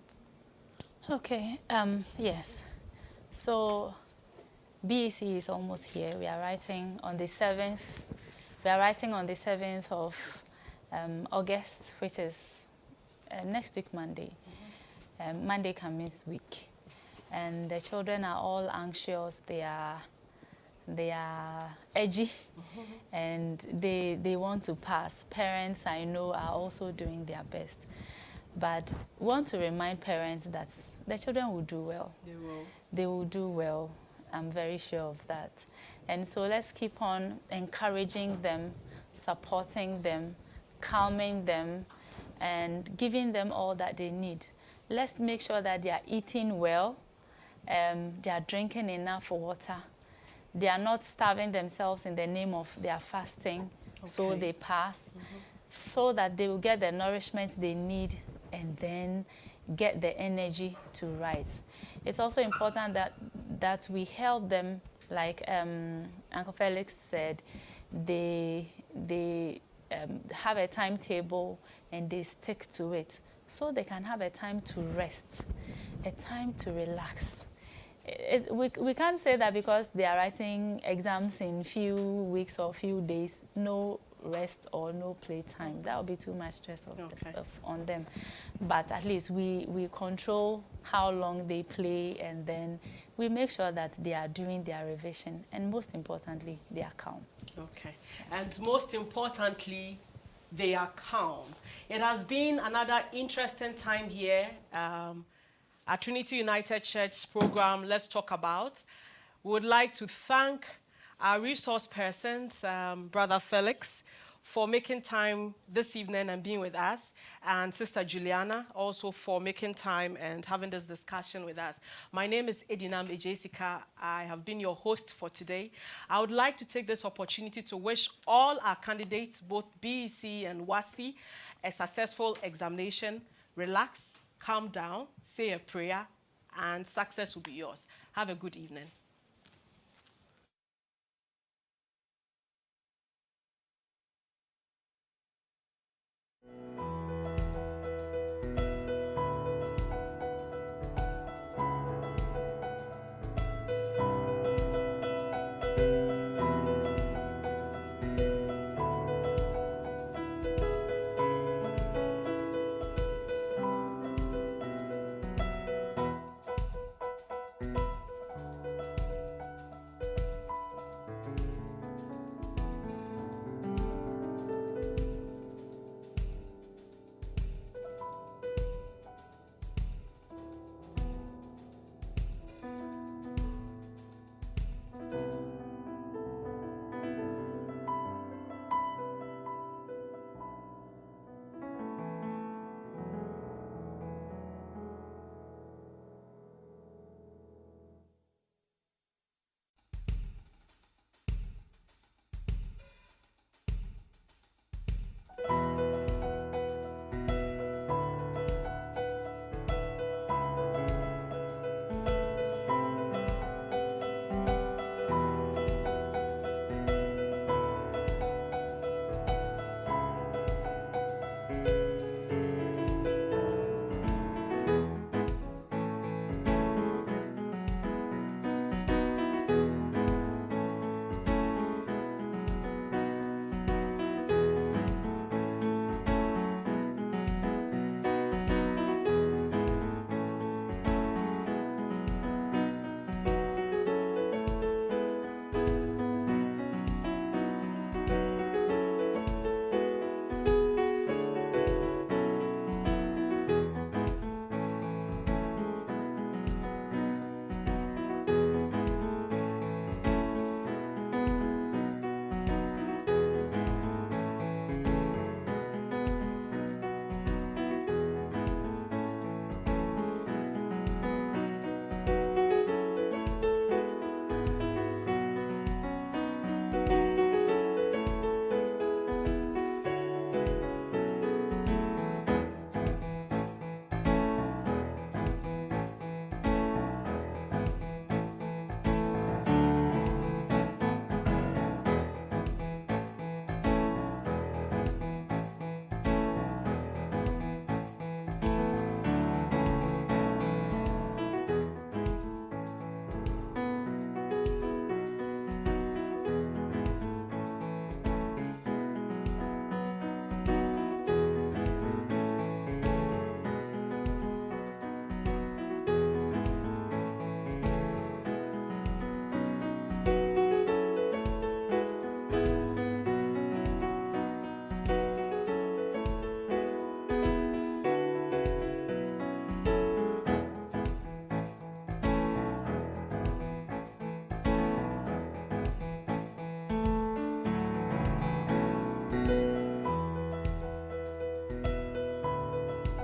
Okay. Yes. So BECE is almost here. We are writing on the 7th. We are writing on the 7th of August, which is next week, Monday. Monday comes week. And the children are all anxious. They are they are edgy, and they want to pass. Parents, I know, are also doing their best. But want to remind parents that their children will do well. They will. They will do well. I'm very sure of that. And so let's keep on encouraging them, supporting them, calming them, and giving them all that they need. Let's make sure that they are eating well, they are drinking enough water, they are not starving themselves in the name of their fasting, so they pass, so that they will get the nourishment they need and then get the energy to write. It's also important that we help them, like Uncle Felix said, they have a timetable and they stick to it, so they can have a time to rest, a time to relax. We can't say that because they are writing exams in few weeks or few days, no rest or no playtime. That would be too much stress on them. But at least we control how long they play, and then we make sure that they are doing their revision, and most importantly, they are calm. Okay. And most importantly, they are calm. It has been another interesting time here at Trinity United Church program, Let's Talk About. We would like to thank our resource persons, Brother Felix, for making time this evening and being with us, and Sister Juliana also for making time and having this discussion with us. My name is Edinam Ejesica. I have been your host for today. I would like to take this opportunity to wish all our candidates, both BECE and WASSCE, a successful examination. Relax, calm down, say a prayer, and success will be yours. Have a good evening.